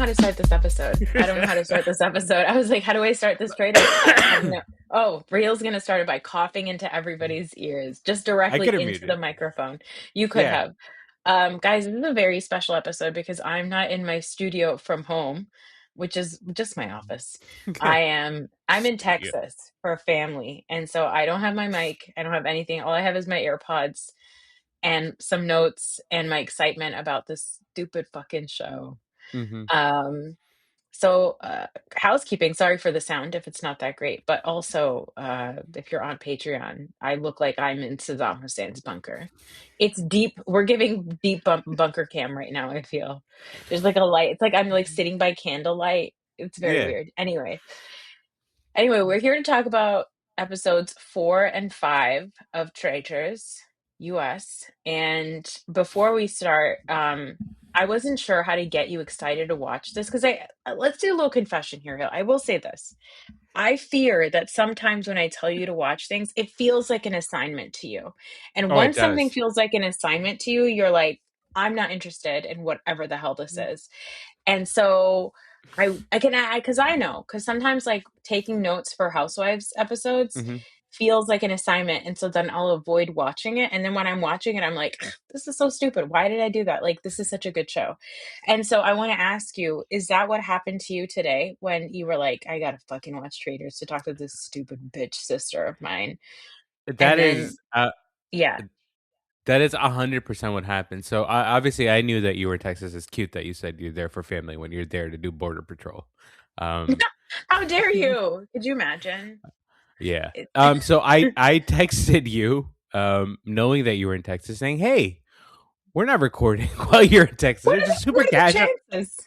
to start this episode. I was like, how do I start this trailer? I have no. Oh, Raheel's gonna start it by coughing into everybody's ears, just I directly could have into muted the it. microphone. You could Yeah. have. Guys, this is a very special episode because I'm not in my studio from home, which is just my office. I'm in Studio. Texas for family, and so I don't have my mic. I don't have anything. All I have is my AirPods and some notes and my excitement about this stupid fucking show. Hmm. Um, so housekeeping, sorry for the sound if it's not that great, but also if you're on Patreon, I look like I'm in Saddam Hussein's bunker. It's deep. We're giving deep bunker cam right now, I feel. There's like a light. It's like I'm like sitting by candlelight. It's very Yeah. weird. Anyway, we're here to talk about episodes 4 and 5 of Traitors US. And before we start, I wasn't sure how to get you excited to watch this because I let's do a little confession here, Hill. I will say this. I fear that sometimes when I tell you to watch things, it feels like an assignment to you. And Oh, it once something does. feels like an assignment to you, you're like, I'm not interested in whatever the hell this is. And so I can add because I know because sometimes like taking notes for Housewives episodes Hmm. feels like an assignment, and so then I'll avoid watching it. And then when I'm watching it, I'm like, this is so stupid. Why did I do that? Like this is such a good show. And so I want to ask you, is that what happened to you today when you were like, I gotta fucking watch Traitors to talk to this stupid bitch sister of mine? And That then is yeah. that is 100% what happened. So obviously, I knew that you were in Texas. It's cute that you said you're there for family when you're there to do border patrol. Um, How dare you? Could you imagine? yeah. It, So I texted you, knowing that you were in Texas, saying, "Hey, we're not recording while you're in Texas." It's just super what are the casual. chances?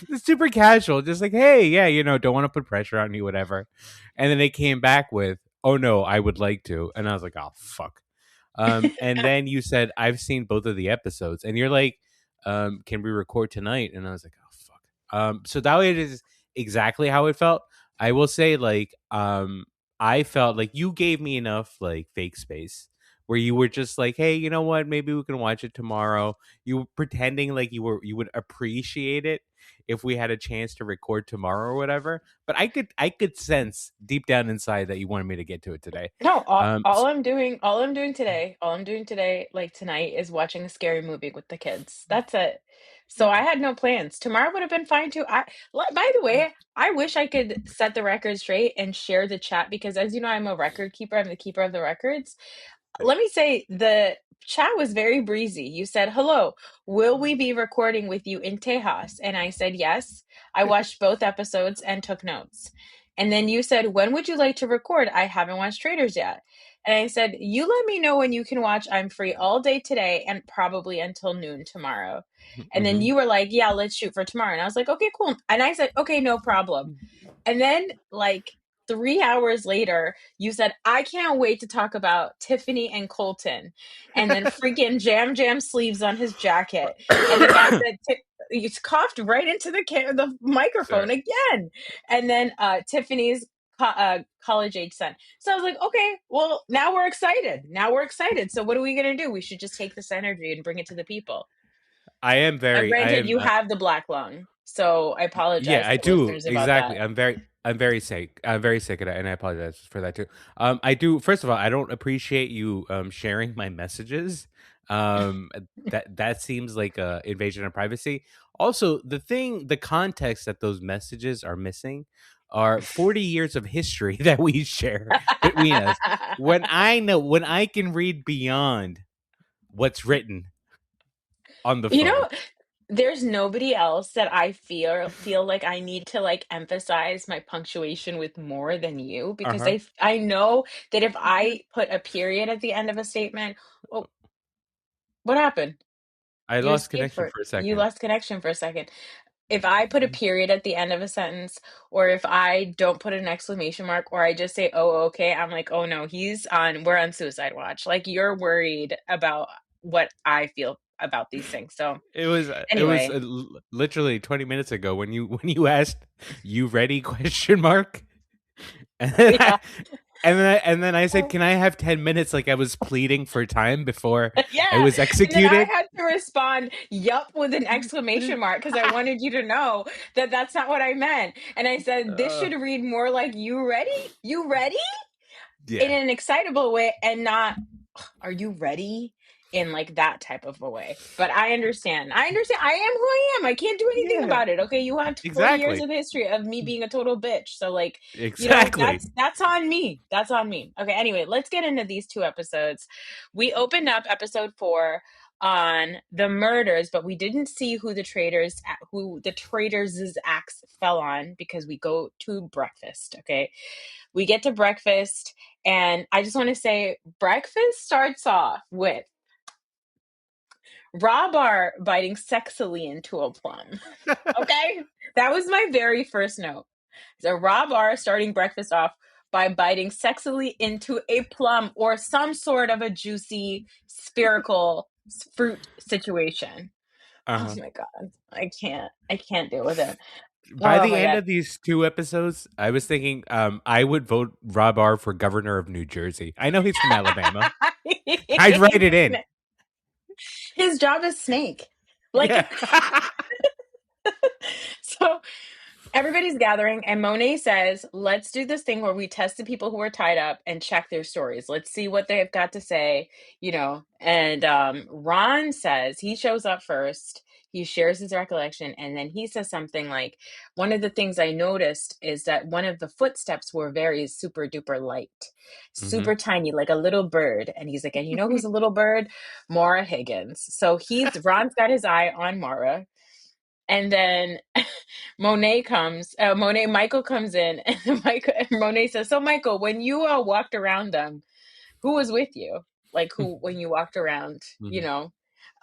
It's super casual, just like, hey, yeah, don't want to put pressure on you, whatever. And then they came back with, oh no, I would like to, and I was like, oh fuck. And then you said, I've seen both of the episodes, and you're like, can we record tonight? And I was like, oh fuck. So that way it is exactly how it felt. I will say, like, I felt like you gave me enough like fake space where you were just like, hey, you know what? Maybe we can watch it tomorrow. You were pretending like you would appreciate it if we had a chance to record tomorrow or whatever. But I could sense deep down inside that you wanted me to get to it today. No, S- all I'm doing today, like tonight, is watching a scary movie with the kids. That's it. So I had no plans. Tomorrow would have been fine too. By the way, I wish I could set the record straight and share the chat because, as you know, I'm a record keeper. I'm the keeper of the records. Let me say the chat was very breezy. You said, "Hello, will we be recording with you in Tejas?" And I said, "Yes." I watched both episodes and took notes. And then you said, "When would you like to record? I haven't watched Traders yet." And I said, "You let me know when you can watch. I'm free all day today and probably until noon tomorrow." And then mhm. you were like, "Yeah, let's shoot for tomorrow." And I was like, "Okay, cool." And I said, "Okay, no problem." And then, like, 3 hours later, you said, I can't wait to talk about Tiffany and Colton. And then freaking Jam sleeves on his jacket. And the fact that you coughed right into the Sorry. microphone again. And then Tiffany's college age son. So I was like, okay, well, now we're excited. Now we're excited. So what are we going to do? We should just take this energy and bring it to the people. I am Now, very, I granted, am, you have the black lung. So I apologize yeah, I to do listeners about exactly. that. I'm very sick. I'm very sick of that, and I apologize for that too. I do. First of all, I don't appreciate you sharing my messages. Um, that seems like a invasion of privacy. Also, the context that those messages are missing are 40 years of history that we share between us. When I can read beyond what's written on the You phone. know, there's nobody else that I feel like I need to like emphasize my punctuation with more than you Uh because huh. I know that if I put a period at the end of a statement, oh, what happened? I You lost escaped connection for for a you second. lost connection for a second. If I put a period at the end of a sentence, or if I don't put an exclamation mark, or I just say, "Oh, okay," I'm like, "Oh no, we're on suicide watch." Like you're worried about what I feel about these things. So It was anyway, literally 20 minutes ago when you when you asked, you ready, question mark. And then yeah. and then I said, "Can I have 10 minutes?" Like I was pleading for time before I Yeah. was And then I executed. had to respond, yup, with an exclamation mark because I wanted you to know that that's not what I meant. And I said, this Uh, should read more like, you ready? You ready? In yeah, an excitable way and not, are you ready? In like that type of a way. But I understand. I understand. I am who I am. I can't do anything yeah, about it. Okay. You have 40 years exactly, of history of me being a total bitch. So like, exactly. that's on me. That's on me. Okay. Anyway, let's get into these two episodes. We opened up episode 4 on the murders, but we didn't see who the traitors' axe fell on because we go to breakfast. Okay. We get to breakfast, and I just want to say breakfast starts off with Rabar biting sexily into a plum. Okay? That was my very first note. So Rabar starting breakfast off by biting sexily into a plum or some sort of a juicy spherical fruit situation. Oh Uh-huh. my god. I can't deal with it. By Oh the my end god. of these 2 episodes, I was thinking I would vote Rob R for governor of New Jersey. I know he's from Alabama. I'd write it in. His job is snake. Like Yeah. so everybody's gathering, and Monet says, let's do this thing where we test the people who are tied up and check their stories. Let's see what they've got to say, And Ron says, he shows up first. He shares his recollection, and then he says something like, one of the things I noticed is that one of the footsteps were very super duper light, hmm super tiny, like a little bird. And he's like, and you know who's a little bird? Maura Higgins. So Ron's got his eye on Maura. And then Michael comes in, and Monet says, so Michael, when you walked around them, who was with you? Like when you walked around, hmm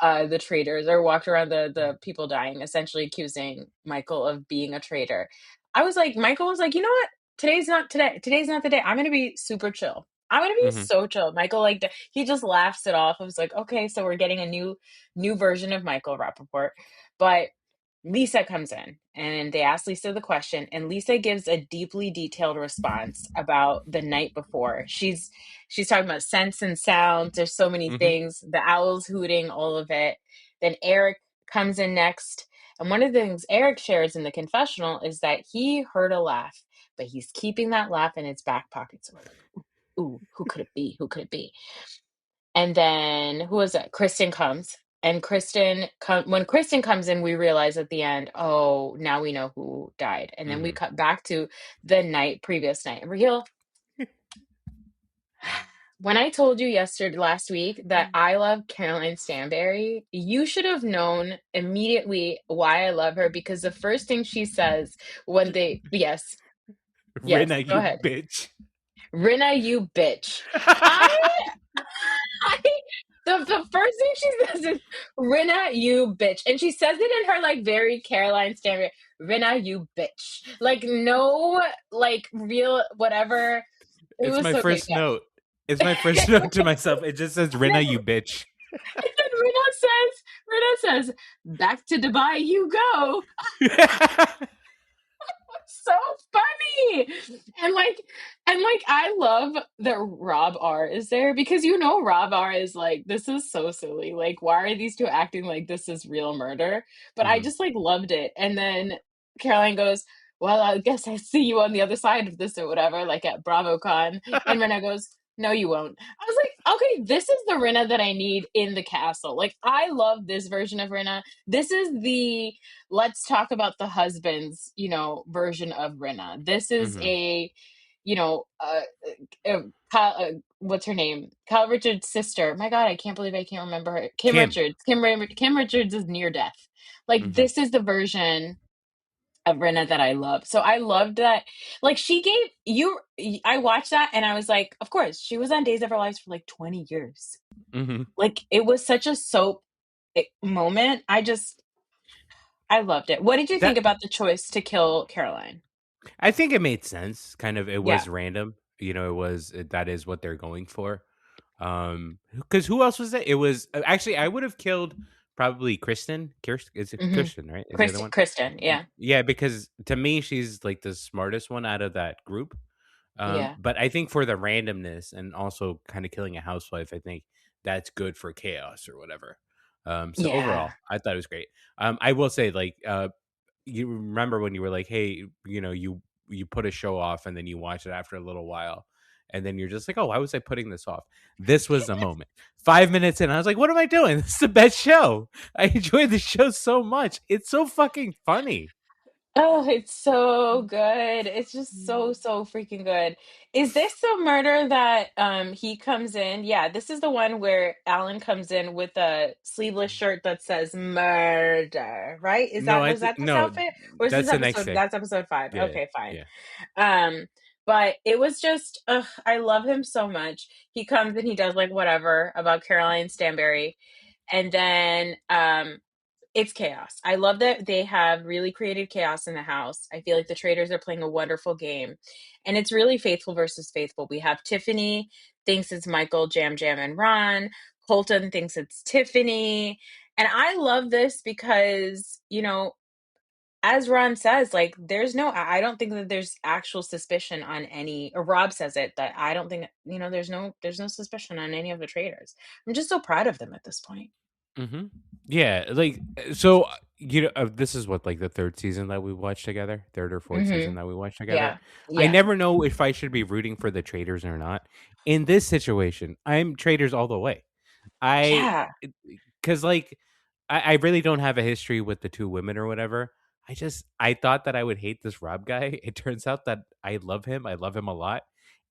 the traitors or walked around the people dying, essentially accusing Michael of being a traitor. Michael was like, you know what? Today's not today. Today's not the day. I'm going to be super chill. I'm going to be hmm so chill. Michael, like, he just laughs it off. I was like, okay, so we're getting a new version of Michael Rapaport. But Lisa comes in and they ask Lisa the question, and Lisa gives a deeply detailed response about the night before. She's talking about sense and sounds. There's so many hmm things, the owls hooting, all of it. Then Eric comes in next. And one of the things Eric shares in the confessional is that he heard a laugh, but he's keeping that laugh in his back pocket. So we're like, ooh, who could it be? Who could it be? And then who was it? Kristen comes. And when Kristen comes in, we realize at the end, oh, now we know who died. And then we hmm cut back to the previous night. And Raheel, when I told you last week that I love Caroline Stanberry, you should have known immediately why I love her, because the first thing she says yes, yes, Rena, go you ahead. bitch. Rinna, you bitch. I I the first thing she says is Rinna, you bitch. And she says it in her like very Caroline Stanberry, Rinna, you bitch. Like no like real whatever. It It's was my so good. first Yeah. note. It's my first note to myself. It just says And Rena, you then bitch. Rinna says, back to Dubai you go. So funny. And like I love that Rob R is there, because Rob R is like, this is so silly, like why are these two acting like this is real murder? But I hmm just like loved it. And then Caroline goes, well, I guess I see you on the other side of this or whatever, like at BravoCon. And Rinna goes, no you won't. I was like, okay, this is the Rinna that I need in the castle. Like I love this version of Rinna. This is the let's talk about the husbands, version of Rinna. This is hmm a, you know, uh, what's her name? Kyle Richards' sister. My God, I can't believe I can't remember her. Kim Kim. Richards. Kim Richards is near death. Like hmm this is the version of Rinna that I love. So I loved that. Like she gave you. I watched that and I was like, of course, she was on Days of Our Lives for like 20 years. hmm Like it was such a soap moment. I loved it. What did you think That about the choice to kill Caroline? I think it made sense. Kind of, it Yeah. was random. That is what they're going for. Because who else was it? It was actually I would have killed probably Kristen. Kirsten, is it hmm Kristen? Right? Is the other one? Kristen. Yeah. Yeah, because to me she's like the smartest one out of that group. Yeah. But I think for the randomness and also kind of killing a housewife, I think that's good for chaos or whatever. So Yeah. overall, I thought it was great. I will say, like, you remember when you were like, "Hey, you put a show off and then you watch it after a little while, and then you're just like, oh, why was I putting this off?" This was the moment. 5 minutes in, I was like, "What am I doing? This is the best show. I enjoy the show so much. It's so fucking funny." Oh, it's so good. It's just so, so freaking good. Is this the murder that he comes in? Yeah, this is the one where Alan comes in with a sleeveless shirt that says murder, right? No, Was that this no, outfit? Or is this that's the next episode? day. That's episode 5. Yeah, Okay, fine. yeah. Um, but it was just, ugh, I love him so much. He comes and he does like whatever about Caroline Stanberry. And then it's chaos. I love that they have really created chaos in the house. I feel like the traders are playing a wonderful game. And it's really faithful versus faithful. We have Tiffany thinks it's Michael, Jam Jam, and Ron. Colton thinks it's Tiffany. And I love this because, as Ron says, like, I don't think that there's actual suspicion on any, or Rob says it, that I don't think, there's no suspicion on any of the traders. I'm just so proud of them at this point. Hmm. Yeah, like, so this is what, like, the third season that we watched together, third or fourth season Hmm. that we watched together. Yeah. I Yeah. never know if I should be rooting for the traders or not. In this situation, I'm traders all the way. I Yeah. because like I really don't have a history with the two women or whatever. I thought that I would hate this Rob guy. It turns out that I love him. I love him a lot.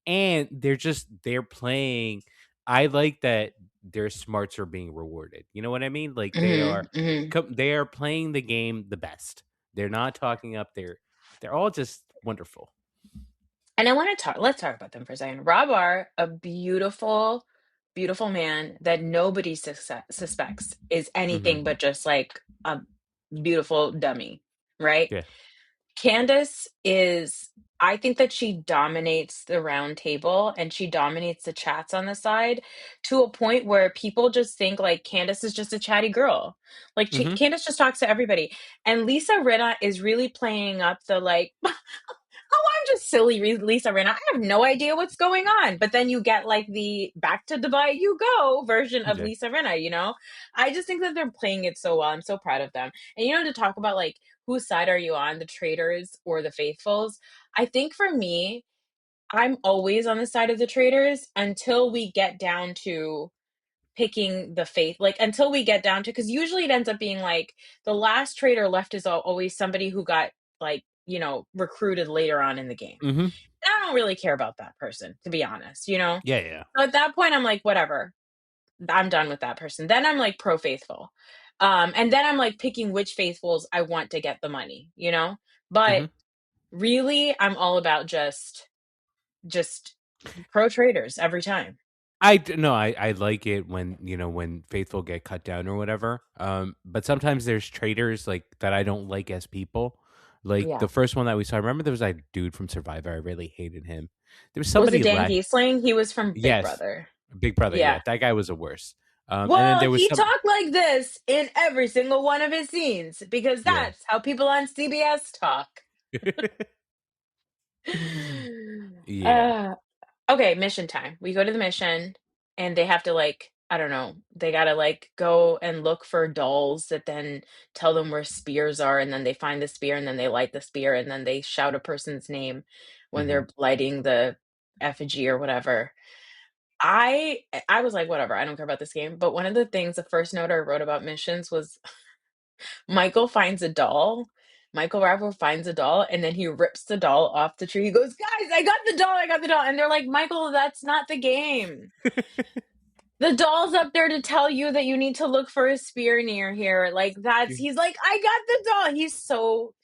And they're playing. I like that their smarts are being rewarded. You know what I mean? Like Mhm, mhm. they are playing the game the best. They're not talking up. They're all just wonderful. And let's talk about them for a second. Rob R, a beautiful, beautiful man that nobody suspects is anything Hmm. but just like a beautiful dummy, right? Yeah. Candace is I think that she dominates the round table and she dominates the chats on the side to a point where people just think like Candace is just a chatty girl. Like Hmm. Candace just talks to everybody. And Lisa Rinna is really playing up the like oh, I'm just silly Lisa Rinna. I have no idea what's going on. But then you get like the back to Dubai you go version of Yeah. Lisa Rinna. I just think that they're playing it so well. I'm so proud of them. And to talk about like whose side are you on, the traitors or the faithfuls? I think for me, I'm always on the side of the traitors until we get down to picking the faith, like until we get down to, because usually it ends up being like the last traitor left is always somebody who got like recruited later on in the game. Hmm. I don't really care about that person, to be honest. Yeah. Yeah. So at that point, I'm like, whatever. I'm done with that person. Then I'm like pro faithful. And then I'm like picking which faithfuls I want to get the money. But Hmm. really, I'm all about just pro traders every time. No, I like it when when faithful get cut down or whatever. But sometimes there's traitors like that I don't like as people. Like the Yeah. first one that we saw, remember there was that dude from Survivor. I really hated him. There was Was it somebody Dan last. Giesling? He was from Big Yes, Brother. Big Brother. Yeah. Yeah, that guy was the worst. And then Well, there was he some. talked like this in every single one of his scenes because Yeah. that's how people on CBS talk. Yeah. uh, okay, mission time. We go to the mission and they have to like, I don't know, they gotta like go and look for dolls that then tell them where spears are, and then they find the spear and then they light the spear and then they shout a person's name when Hmm. they're lighting the effigy or whatever. I was like, whatever, I don't care about this game. But one of the things, the first note I wrote about missions was Michael finds a doll. Michael Rapaport finds a doll and then he rips the doll off the tree. He goes, guys, I got the doll, I got the doll. And they're like, Michael, that's not the game. The doll's up there to tell you that you need to look for a spear near here. Like he's like, I got the doll.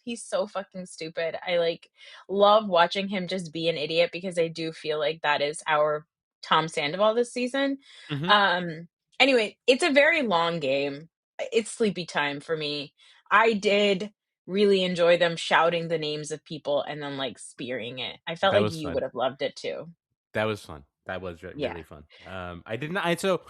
He's so fucking stupid. I like love watching him just be an idiot because I do feel like that is our Tom Sandoval this season. Hmm. Um anyway, it's a very long game. It's sleepy time for me. I did really enjoy them shouting the names of people and then like spearing it. I felt That like was you fun. would have loved it too. That was fun. That was Yeah. really fun. I didn't. I so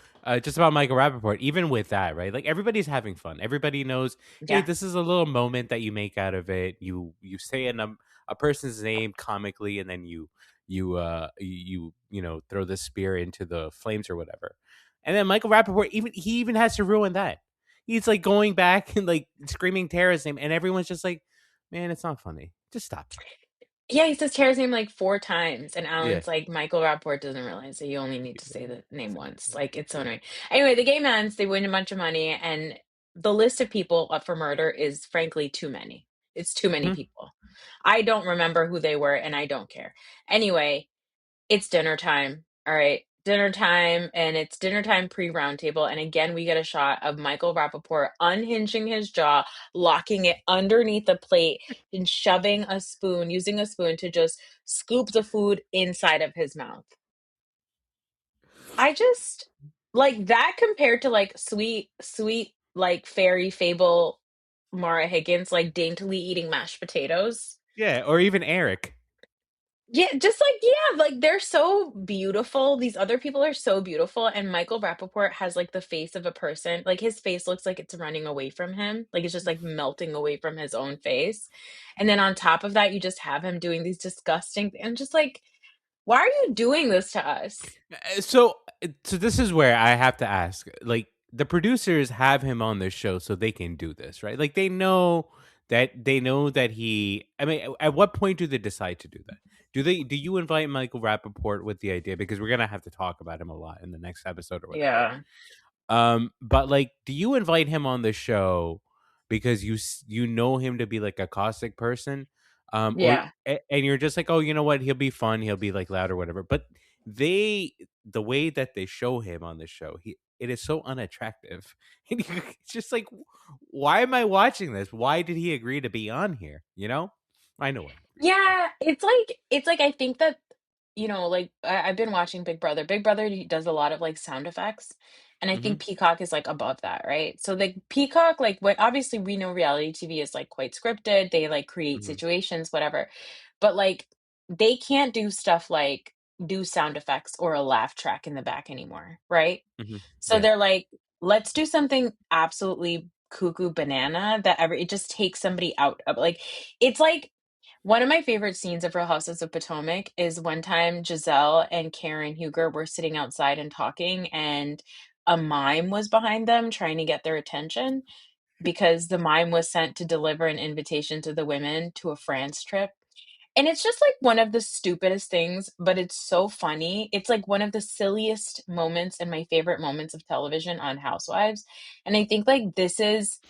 just about Michael Rappaport. Even with that, right? Like everybody's having fun. Everybody knows. Hey, Yeah. this is a little moment that you make out of it. You say a person's name comically, and then you know, throw the spear into the flames or whatever. And then Michael Rappaport even has to ruin that. He's like going back and like screaming Tara's name, and everyone's just like, "Man, it's not funny. Just stop." Yeah, he says Tara's name like 4 times, and Yeah, Alan's like, Michael Rapport doesn't realize that you only need to say yeah, the name exactly. once. Like, it's so Yeah. annoying. Anyway, the game ends, they win a bunch of money, and the list of people up for murder is frankly too many. It's too many Mhm. people. I don't remember who they were, and I don't care. Anyway, it's dinner time. All right. Dinner time, and it's dinner time pre-round table. And again, we get a shot of Michael Rappaport unhinging his jaw, locking it underneath the plate, and shoving a spoon, using a spoon to just scoop the food inside of his mouth. I just like that compared to like sweet, like fairy fable Mara Higgins, like daintily eating mashed potatoes. Yeah, or even Eric. Yeah, just like yeah, like they're so beautiful. These other people are so beautiful, and Michael Rappaport has like the face of a person. Like his face looks like it's running away from him. Like it's just like melting away from his own face. And then on top of that, you just have him doing these disgusting and just like, why are you doing this to us? So this is where I have to ask, like the producers have him on this show so they can do this, right? Like they know that he. I mean, at what point do they decide to do that? Do you invite Michael Rappaport with the idea, because we're gonna have to talk about him a lot in the next episode or whatever? Yeah. But like, do you invite him on the show because you know him to be like a caustic person, Yeah. and you're just like, oh, you know what, he'll be fun, he'll be like loud or whatever. But they, the way that they show him on the show, it is so unattractive. And it's just like, why am I watching this? Why did he agree to be on here? You know, I know why he agreed to be on. Yeah, it's like I think that like I've been watching Big Brother. Big Brother does a lot of like sound effects, and I Hmm. think Peacock is like above that, right? So like Peacock, like what obviously we know reality TV is like quite scripted. They like create Hmm. situations, whatever, but like they can't do stuff like do sound effects or a laugh track in the back anymore, right? Hmm. So Yeah. they're like, let's do something absolutely cuckoo banana that ever it just takes somebody out of like it's like one of my favorite scenes of Real Houses of Potomac is one time Giselle and Karen Huger were sitting outside and talking, and a mime was behind them trying to get their attention because the mime was sent to deliver an invitation to the women to a France trip. And it's just like one of the stupidest things, but it's so funny. It's like one of the silliest moments and my favorite moments of television on Housewives. And I think like this is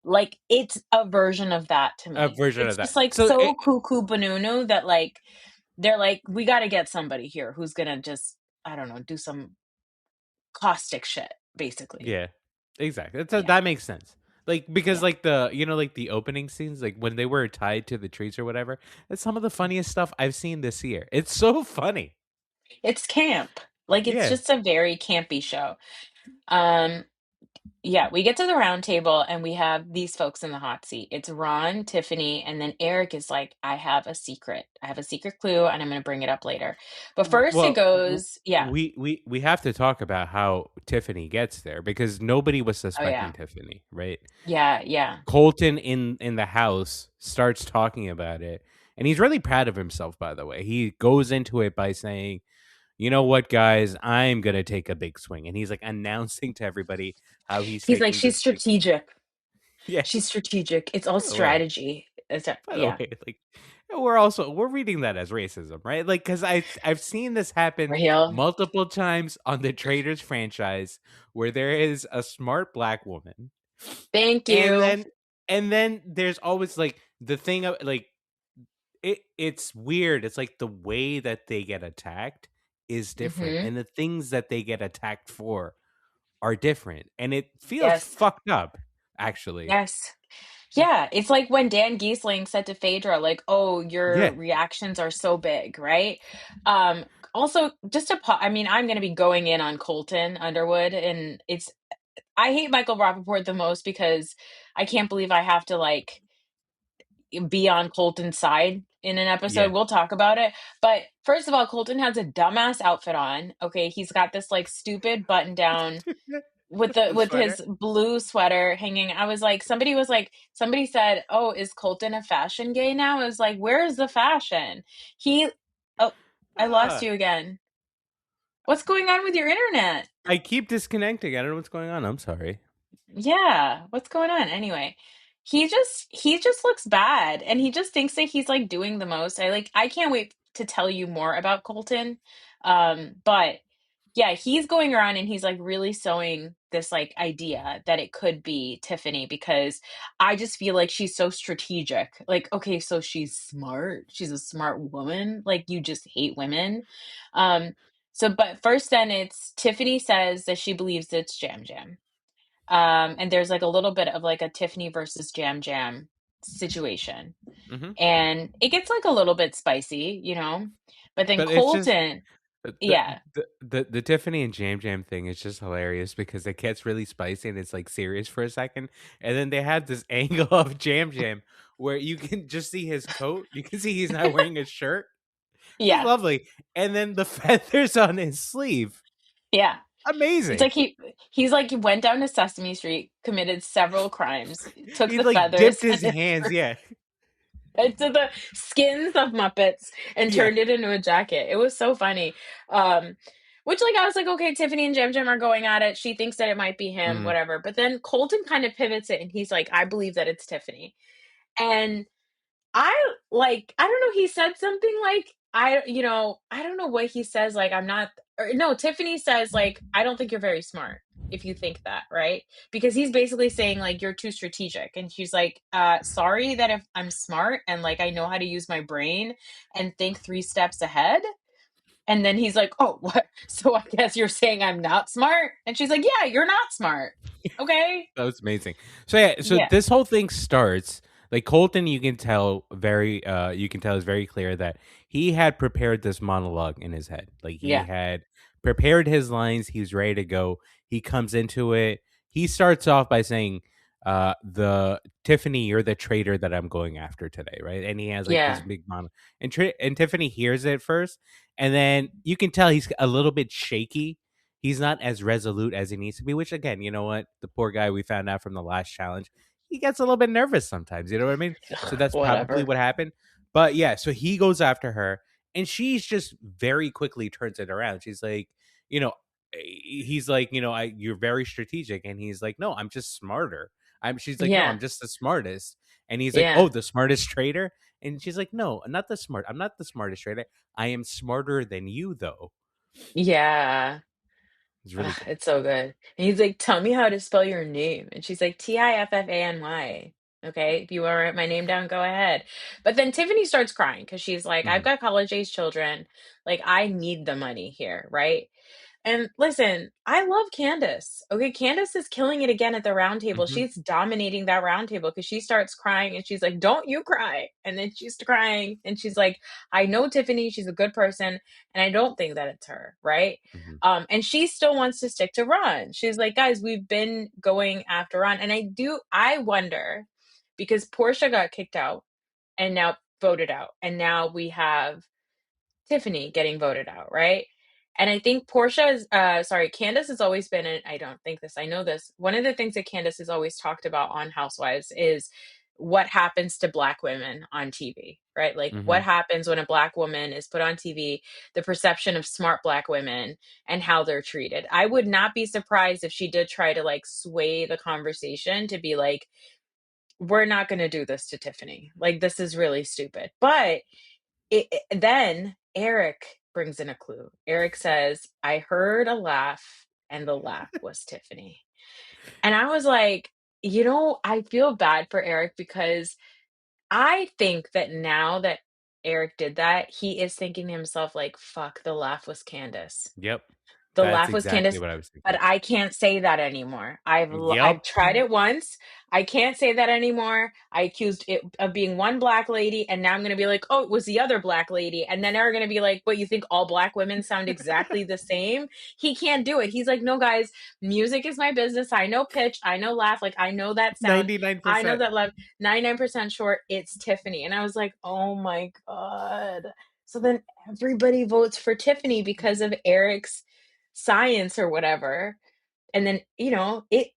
like it's a version of that to A me. version of It's that. just like So so cuckoo banunu that like they're like, we got to get somebody here who's gonna just I don't know do some caustic shit basically. Yeah, exactly. Yeah, That makes sense. Like, because yeah. like like the opening scenes, like when they were tied to the trees or whatever, that's some of the funniest stuff I've seen this year. It's so funny. It's camp. Like it's Yeah. just a very campy show. Um, yeah, we get to the round table and we have these folks in the hot seat. It's Ron, Tiffany, and then Eric is like, I have a secret. I have a secret clue and I'm going to bring it up later. But first it Well, goes, yeah. we have to talk about how Tiffany gets there, because nobody was Oh, suspecting yeah. Tiffany, right? Yeah, yeah. Colton in the house starts talking about it, and he's really proud of himself, by the way. He goes into it by saying, you know what, guys, I'm gonna take a big swing, and he's like announcing to everybody how he's He's like, taking she's this big swing. strategic. Yeah. She's strategic. It's all By the way, strategy. by the Yeah. way, like, we're reading that as racism, right? Like, because I've seen this happen Raheel, multiple times on the Traitors franchise, where there is a smart black woman, thank and you. then there's always like the thing of like, it's weird. It's like the way that they get attacked is different, Hmm. and the things that they get attacked for are different, and it feels Yes. fucked up, actually. Yes. Yeah. It's like when Dan Giesling said to Phaedra, like, oh, your Yeah. reactions are so big, right? Um, also, I mean, I'm going to be going in on Colton Underwood, and I hate Michael Rappaport the most because I can't believe I have to like be on Colton's side in an episode. Yeah. We'll talk about it. But first of all, Colton has a dumbass outfit on. Okay, he's got this like stupid button down with the The with sweater. his blue sweater hanging. I was like, somebody said, "Oh, is Colton a fashion gay now?" I was like, "Where is the fashion?" He, oh. I lost Ah, you again. What's going on with your internet? I keep disconnecting. I don't know what's going on. I'm sorry. Yeah, what's going on? Anyway, he just looks bad and he just thinks that he's like doing the most. I can't wait to tell you more about Colton. But yeah, he's going around and he's like really sowing this like idea that it could be Tiffany because I just feel like she's so strategic. Like, okay, so she's smart. She's a smart woman. Like you just hate women. Um, but first then it's Tiffany says that she believes it's Jam Jam. And there's like a little bit of like a Tiffany versus Jam Jam situation. Hmm. And it gets like a little bit spicy, But then But it's just Colton, the, yeah, the Tiffany and Jam Jam thing is just hilarious because it gets really spicy and it's like serious for a second, and then they have this angle of Jam Jam where you can just see his coat. You can see he's not wearing a shirt. Just yeah, lovely, and then the feathers on his sleeve. yeah. It's Amazing. like he's like he went down to Sesame Street, committed several crimes, took He the like dipped feathers his hands. Yeah, into the skins of Muppets and yeah. turned it into a jacket. It was so funny. Um, which like I was like, okay, Tiffany and Jam Jam are going at it. She thinks that it might be him, Mhm, whatever. But then Colton kind of pivots it and he's like, I believe that it's Tiffany. And I don't know, he said something like, I don't know what he says, like, I'm not, or no, Tiffany says, like, I don't think you're very smart if you think that, right? Because he's basically saying, like, you're too strategic. And she's like, sorry that if I'm smart and like I know how to use my brain and think 3 steps ahead. And then he's like, oh, what? So I guess you're saying I'm not smart? And she's like, yeah, you're not smart. Okay. that was amazing. So yeah, so Yeah. this whole thing starts like Colton. You can tell is very clear that he had prepared this monologue in his head. Like he Yeah. had prepared his lines. He was ready to go. He comes into it. He starts off by saying, "The Tiffany, you're the traitor that I'm going after today," right? And he has like this Yeah. big monologue, and Tiffany hears it first, and then you can tell he's a little bit shaky. He's not as resolute as he needs to be, which again, you know what? The poor guy we found out from the last challenge, he gets a little bit nervous sometimes. You know what I mean? So that's probably Whatever. what happened. But yeah, so he goes after her and she's just very quickly turns it around. She's like, you know, he's like, you're very strategic. And he's like, no, I'm just smarter. She's like, no, I'm Yeah. just the smartest. And he's like, oh, Yeah. the smartest trader. And she's like, no, not the smart. I'm not the smartest trader. I am smarter than you, though. Yeah. It's really Ugh, good. it's so good. And he's like, "Tell me how to spell your name." And she's like, Tiffany. Okay, if you want to write my name down, go ahead. But then Tiffany starts crying because she's like, I've Mhm, got college age children. Like, I need the money here, right? And listen, I love Candace. Okay, Candace is killing it again at the round table. mhm, She's dominating that round table because she starts crying and she's like, "Don't you cry." And then she's crying and she's like, "I know Tiffany, she's a good person, and I don't think that it's her, right?" mhm. And she still wants to stick to Ron. She's like, "Guys, we've been going after Ron." And I wonder because Portia got kicked out and now voted out, and now we have Tiffany getting voted out, right? And I think Candace has always been, and I don't think this, I know this. One of the things that Candace has always talked about on Housewives is what happens to Black women on TV, right? Like what Mhm. happens when a Black woman is put on TV, the perception of smart Black women and how they're treated. I would not be surprised if she did try to like sway the conversation to be like, we're not going to do this to Tiffany. Like, this is really stupid. But then Eric brings in a clue. Eric says, I heard a laugh, and the laugh was Tiffany. And I was like, I feel bad for Eric because I think that now that Eric did that, he is thinking to himself, like, fuck, the laugh was Candace. Yep. The That's laugh was exactly Candace, what I was but thinking. I can't say that anymore. I've Yep. tried it once. I can't say that anymore. I accused it of being one Black lady, and now I'm gonna be like, oh, it was the other Black lady, and then they're gonna be like, what, you think all Black women sound exactly the same? He can't do it. He's like, no, guys, music is my business. I know pitch. I know laugh. Like I know that sound. I know 99%. that love. 99% short. It's Tiffany, and I was like, oh my god. So then everybody votes for Tiffany because of Eric's science or whatever. And then, it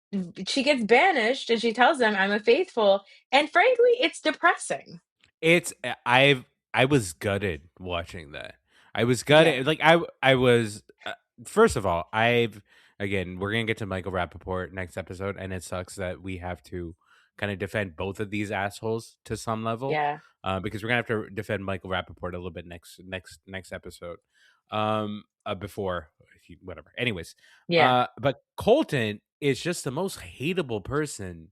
she gets banished and she tells them I'm a faithful. And frankly, it's depressing. It's I was gutted watching that. I was Yeah. gutted. Like I was. First of all, again, we're gonna get to Michael Rappaport next episode, and it sucks that we have to kind of defend both of these assholes to some level, Yeah. because we're gonna have to defend Michael Rappaport a little bit next episode, before whatever. Anyways, Yeah. but Colton is just the most hateable person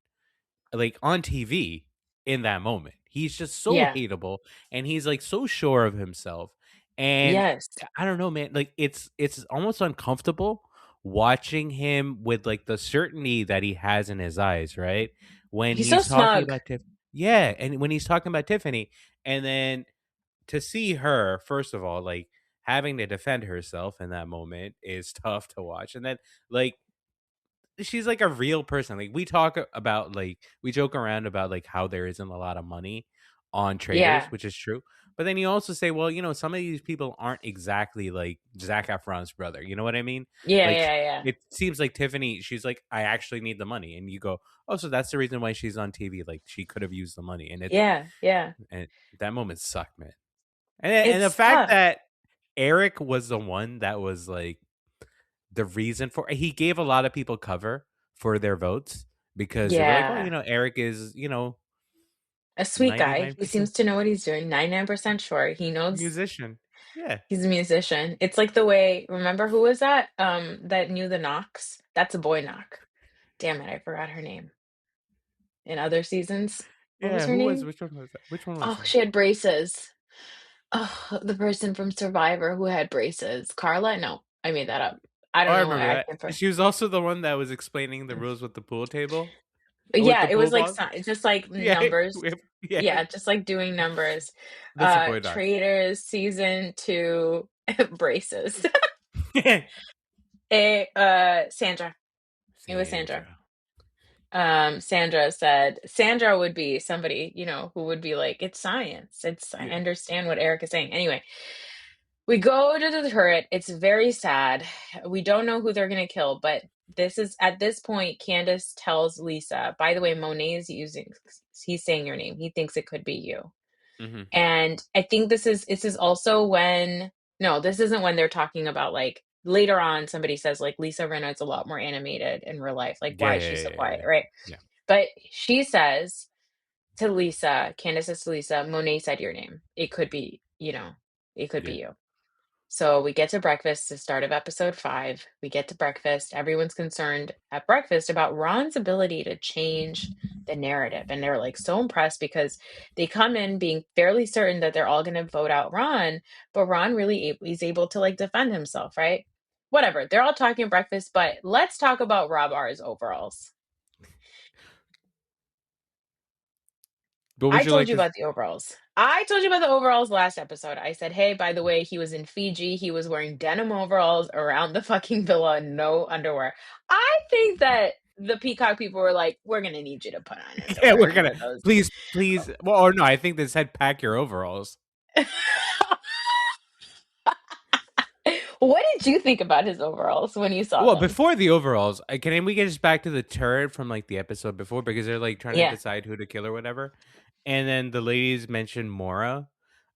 like on TV in that moment. He's just so Yeah. hateable and he's like so sure of himself. And Yes. I don't know, man. Like it's almost uncomfortable watching him with like the certainty that he has in his eyes, right? When He's so he's talking smug. about yeah, and when he's talking about Tiffany, and then to see her, first of all, like having to defend herself in that moment is tough to watch. And then like she's like a real person. Like we talk about like we joke around about like how there isn't a lot of money on traders, Yeah. which is true. But then you also say, well, some of these people aren't exactly like Zac Efron's brother. You know what I mean? Yeah. Like Yeah. Yeah. it seems like Tiffany, she's like, I actually need the money, and you go, oh, so that's the reason why she's on TV. Like she could have used the money, Yeah. Yeah. and that moment sucked, man. And the It's fact tough. that Eric was the one that was like the reason for he gave a lot of people cover for their votes because they were like, "Oh, Yeah. Eric is, A sweet guy. He 99% seems to know what he's doing. 99% sure. He knows musician." Yeah. he's a musician. It's like the way, remember who was that? That knew the Knocks? That's a boy knock. Damn it, I forgot her name. In other seasons. What was Yeah, her name? which one was that? Which one was Oh, that? she had braces. Oh, the person from Survivor who had braces. Carla? No, I made that up. I Oh, don't I know why remember I that. can't for She was also the one that was explaining the rules with the pool table, with yeah, the it pool was like balls. just like Yeah. numbers. Yeah. Yeah, just like doing numbers. That's a boy doc. Traders season 2 braces. Sandra. It was Sandra. Sandra. Sandra said Sandra would be somebody, who would be like, it's science. I Yeah. understand what Eric is saying. Anyway, we go to the turret. It's very sad. We don't know who they're gonna kill, but this is at this point, Candace tells Lisa, by the way, Monet is he's saying your name. He thinks it could be you. Hmm. And I think this is also when no, this isn't when they're talking about like later on somebody says like Lisa Rinna's a lot more animated in real life. Like Yeah, why is yeah, she yeah, so yeah, quiet, yeah. right? Yeah. But she says to Lisa, Candace says to Lisa, Monet said your name. It could be, it could be Yeah. you. So we get to breakfast, the start of episode 5. We get to breakfast. Everyone's concerned at breakfast about Ron's ability to change the narrative. And they're like so impressed because they come in being fairly certain that they're all going to vote out Ron, but Ron really he's able to like defend himself, right? Whatever. They're all talking at breakfast, but let's talk about Rob R's overalls. What would I you told like you to about the overalls. I told you about the overalls last episode. I said, hey, by the way, he was in Fiji. He was wearing denim overalls around the fucking villa, no underwear. I think that the Peacock people were like, we're going to need you to put on Yeah, underwear we're gonna under those. please. Well, or no, I think they said pack your overalls. What did you think about his overalls when you saw Well, them? before the overalls, can we get just back to the turret from like the episode before because they're like trying to Yeah. decide who to kill or whatever, and then the ladies mentioned Mora,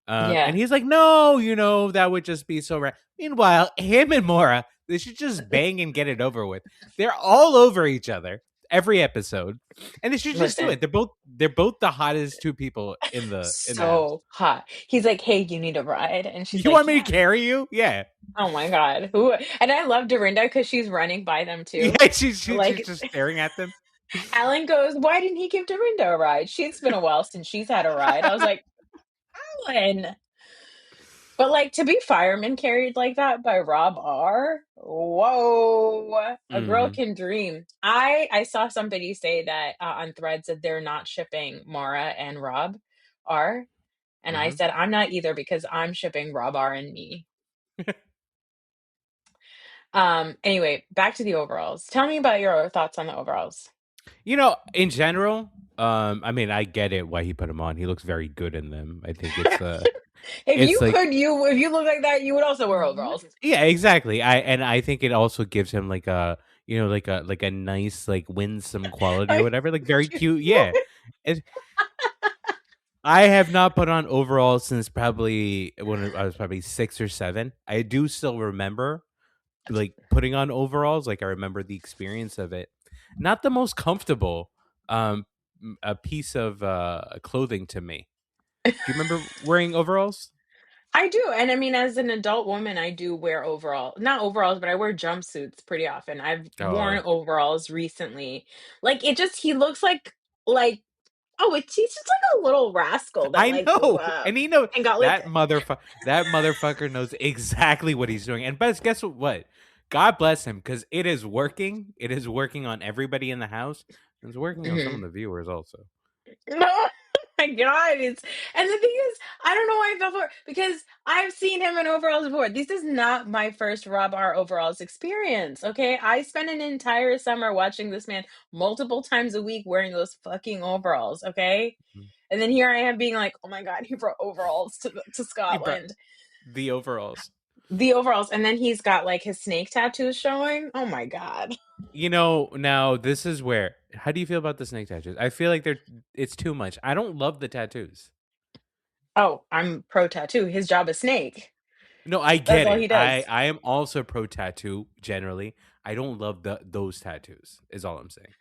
and Yeah. he's like, no, that would just be so rad. Meanwhile, him and Mora, they should just bang and get it over with. They're all over each other every episode, and they should just do Listen, it. They're both the hottest two people in the house. so hot. He's like, hey, you need a ride? And she's You like, want me yeah. to carry you? Yeah. Oh my God. Who? And I love Dorinda because she's running by them too. Yeah, she's Like, just staring at them. Alan goes, why didn't he give Dorinda a ride? It's been a while since she's had a ride. I was like, Alan. But like to be fireman carried like that by Rob R. Whoa. A girl Hmm. can dream. I saw somebody say that on Threads that they're not shipping Mara and Rob R. And I Hmm. said, I'm not either because I'm shipping Rob R and me. Anyway, back to the overalls. Tell me about your thoughts on the overalls. In general, I mean, I get it why he put him on. He looks very good in them. I think it's like, If you look like that, you would also wear overalls. yeah, exactly. I think it also gives him like a, like a nice like winsome quality or I whatever, like very do. cute. Yeah, it, I have not put on overalls since probably when I was probably 6 or 7. I do still remember like putting on overalls. Like I remember the experience of it. Not the most comfortable um a piece of clothing to me. Do you remember wearing overalls? I do. And I mean, as an adult woman, I do wear not overalls, but I wear jumpsuits pretty often. I've worn Oh, overalls recently. Like it just he looks like oh, he's just like a little rascal that I like grew know, up and he knows and got like that motherfucker knows exactly what he's doing. And best, guess what? God bless him because it is working. It is working on everybody in the house. It's working on some of Mhm. the viewers also. Oh my God. And the thing is, I don't know why I fell for it because I've seen him in overalls before. This is not my first Rob R overalls experience. Okay. I spent an entire summer watching this man multiple times a week wearing those fucking overalls. Okay. Mhm. And then here I am being like, oh my God, he brought overalls to He brought Scotland. the overalls. The overalls. And then he's got like his snake tattoos showing. Oh my God. Now this is where. How do you feel about the snake tattoos? I feel like it's too much. I don't love the tattoos. Oh, I'm pro tattoo. His job is snake. No, I That's get all it. he I does. I am also pro tattoo generally. I don't love those tattoos. Is all I'm saying.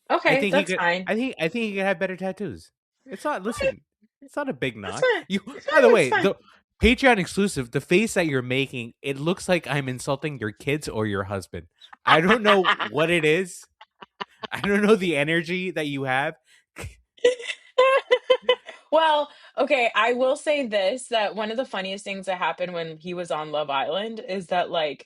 I Okay. think he That's could. fine. I think he could have better tattoos. It's not. Okay. Listen, it's not a big That's knock. fine. You. No, By the it's way, fine. the Patreon exclusive. The face that you're making. It looks like I'm insulting your kids or your husband. I don't know what it is. I don't know the energy that you have. Well, okay, I will say this, that one of the funniest things that happened when he was on Love Island is that, like,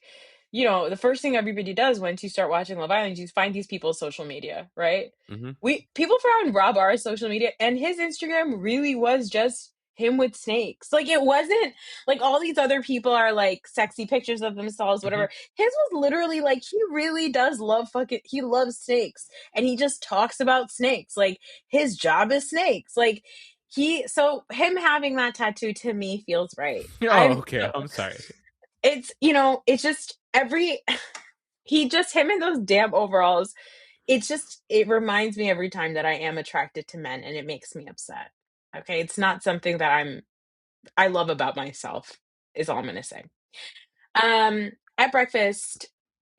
the first thing everybody does once you start watching Love Island, you find these people's social media, right? Hmm. People found Rob R's social media, and his Instagram really was just him with snakes. Like, it wasn't like all these other people are like sexy pictures of themselves, Hmm. whatever. His was literally like he really does he loves snakes, and he just talks about snakes. Like, his job is snakes. Like, so him having that tattoo to me feels right. Oh, okay. I'm sorry. It's just he just him in those damn overalls. It reminds me every time that I am attracted to men and it makes me upset. Okay. It's not something that I love about myself, is all I'm gonna say. At breakfast,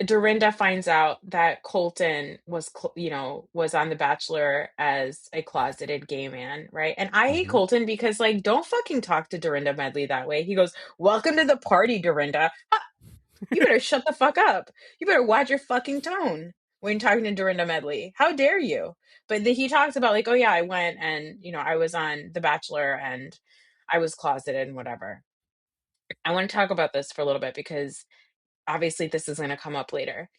Dorinda finds out that Colton was on The Bachelor as a closeted gay man, right? And I hate Hmm. Colton because, like, don't fucking talk to Dorinda Medley that way. He goes, "Welcome to the party, Dorinda." Ha, you better shut the fuck up. You better watch your fucking tone when talking to Dorinda Medley. How dare you? But he talks about, like, oh yeah, I went and I was on The Bachelor and I was closeted and whatever. I want to talk about this for a little bit because obviously this is going to come up later.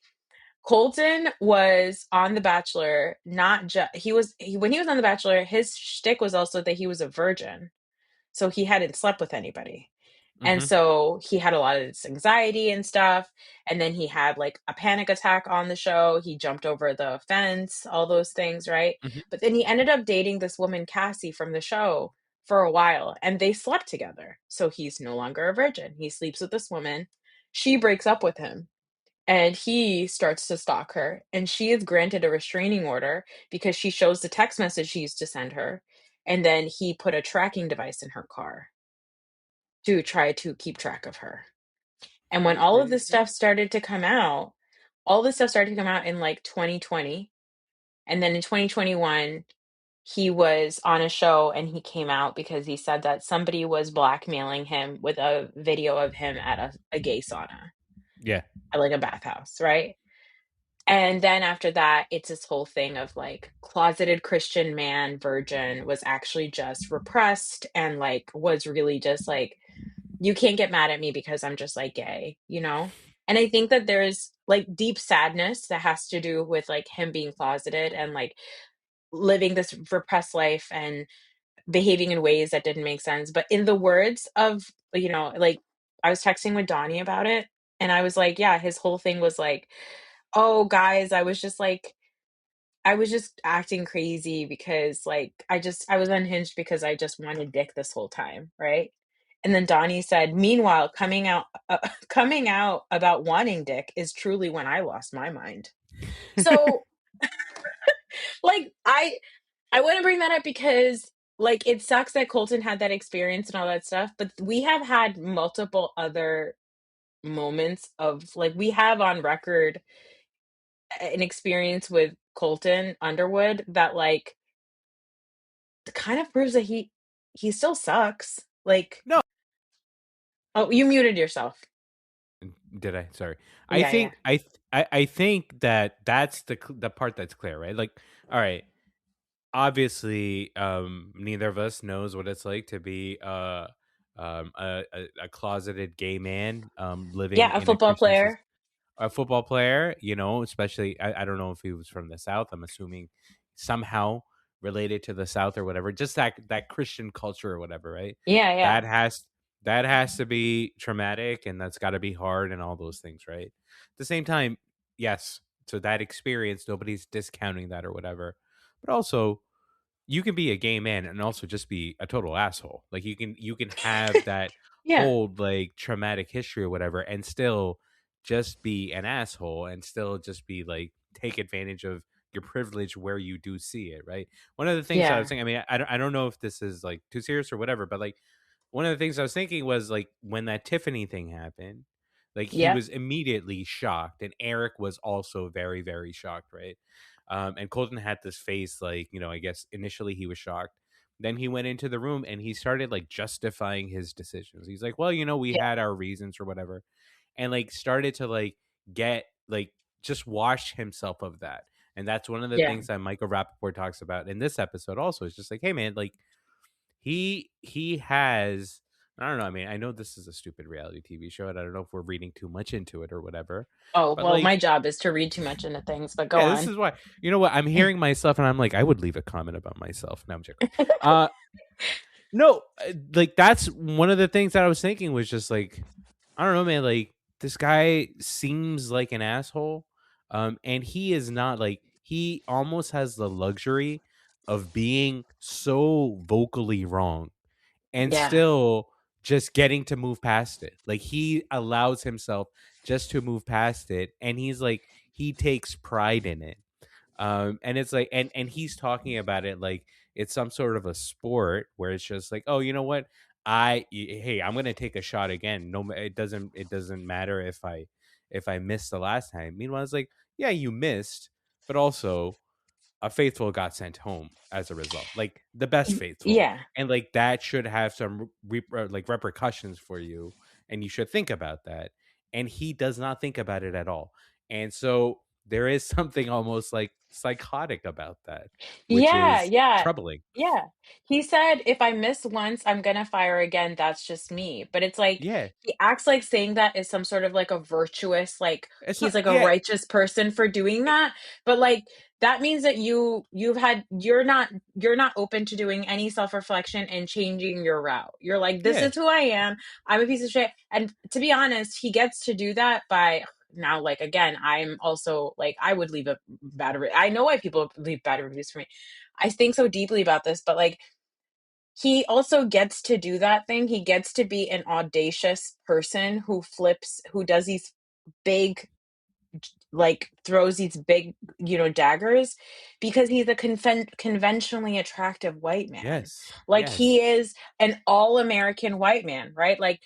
Colton was on The Bachelor, not just when he was on The Bachelor, his shtick was also that he was a virgin, so he hadn't slept with anybody. And Hmm. so he had a lot of this anxiety and stuff. And then he had like a panic attack on the show. He jumped over the fence, all those things, right? Hmm. But then he ended up dating this woman, Cassie, from the show for a while, and they slept together. So he's no longer a virgin. He sleeps with this woman. She breaks up with him and he starts to stalk her. And she is granted a restraining order because she shows the text message she used to send her. And then he put a tracking device in her car to try to keep track of her. And when all of this stuff started to come out, all this stuff started to come out in like 2020. And then in 2021, he was on a show and he came out because he said that somebody was blackmailing him with a video of him at a gay sauna, Yeah. at like a bathhouse, right? And then after that, it's this whole thing of like closeted Christian man, virgin, was actually just repressed and like was really just like, you can't get mad at me because I'm just like gay, you know? And I think that there's like deep sadness that has to do with like him being closeted and like living this repressed life and behaving in ways that didn't make sense. But in the words of, like I was texting with Donnie about it and I was like, yeah, his whole thing was like, oh, guys, I was just acting crazy because like I was unhinged because I just wanted dick this whole time, right? And then Donnie said, "Meanwhile, coming out about wanting dick is truly when I lost my mind." So, like I want to bring that up because like, it sucks that Colton had that experience and all that stuff, but we have had multiple other moments of like, we have on record an experience with Colton Underwood that, like, kind of proves that he still sucks. Like, No, oh, you muted yourself. did I? Sorry. I Yeah, yeah. think I think that that's the part that's clear, right? Like, all right, obviously, neither of us knows what it's like to be a closeted gay man living Yeah, a in a football Christian player. a football player, you know, especially I don't know if he was from the South. I'm assuming somehow related to the South or whatever. Just that Christian culture or whatever, right? Yeah, yeah. That has that has to be traumatic and that's got to be hard and all those things, right? At the same time, yes. So that experience, nobody's discounting that or whatever. But also, you can be a gay man and also just be a total asshole. Like you can have that Yeah, whole like traumatic history or whatever and still just be an asshole and still just be like take advantage of your privilege where you do see it, right? One of the things I was yeah, saying, I mean, I don't know if this is like too serious or whatever, but like one of the things I was thinking was like when that Tiffany thing happened, like he yep, was immediately shocked, and Eric was also very, very shocked, right? And Colton had this face, like, you know, I guess initially he was shocked. Then he went into the room and he started like justifying his decisions. He's like, well, you know, we yeah, had our reasons or whatever, and like started to like get like just wash himself of that. And that's one of the yeah, things that Michael Rappaport talks about in this episode also. It's just like, hey man, like he has I don't know. I mean, I know this is a stupid reality TV show, and I don't know if we're reading too much into it or whatever. oh, But well, like, my job is to read too much into things, but go yeah, this on. is why. You know what? I'm hearing myself, and I'm like, I would leave a comment about myself. No, I'm joking. Uh, no, like that's one of the things that I was thinking was just like, I don't know, man. Like this guy seems like an asshole, and he is not. Like he almost has the luxury of being so vocally wrong and Yeah, still just getting to move past it. Like he allows himself just to move past it, and he's like he takes pride in it. And it's like and he's talking about it like it's some sort of a sport where it's just like, oh, you know what, hey, I'm gonna take a shot again. No, it doesn't matter if I missed the last time. Meanwhile, it's like, yeah, you missed, but also a faithful got sent home as a result, like the best faithful, yeah. and like that should have some like repercussions for you, and you should think about that. And he does not think about it at all, and so there is something almost like psychotic about that, which Yeah, is yeah, troubling. yeah. He said, "If I miss once, I'm gonna fire again, that's just me." But it's like, Yeah, he acts like saying that is some sort of like a virtuous, like, it's he's not. like a Yeah, righteous person for doing that. But like, that means that you're not open to doing any self-reflection and changing your route. You're like, this yeah, is who I am. I'm a piece of shit. And to be honest, he gets to do that by now, like, again, I'm also like, I would leave a bad I know why people leave bad reviews for me. I think so deeply about this, but like, he also gets to do that thing. He gets to be an audacious person who does these big, like, throws these big, daggers, because he's a conventionally attractive white man. yes, Like, he yes. is an all-American white man, right? Like,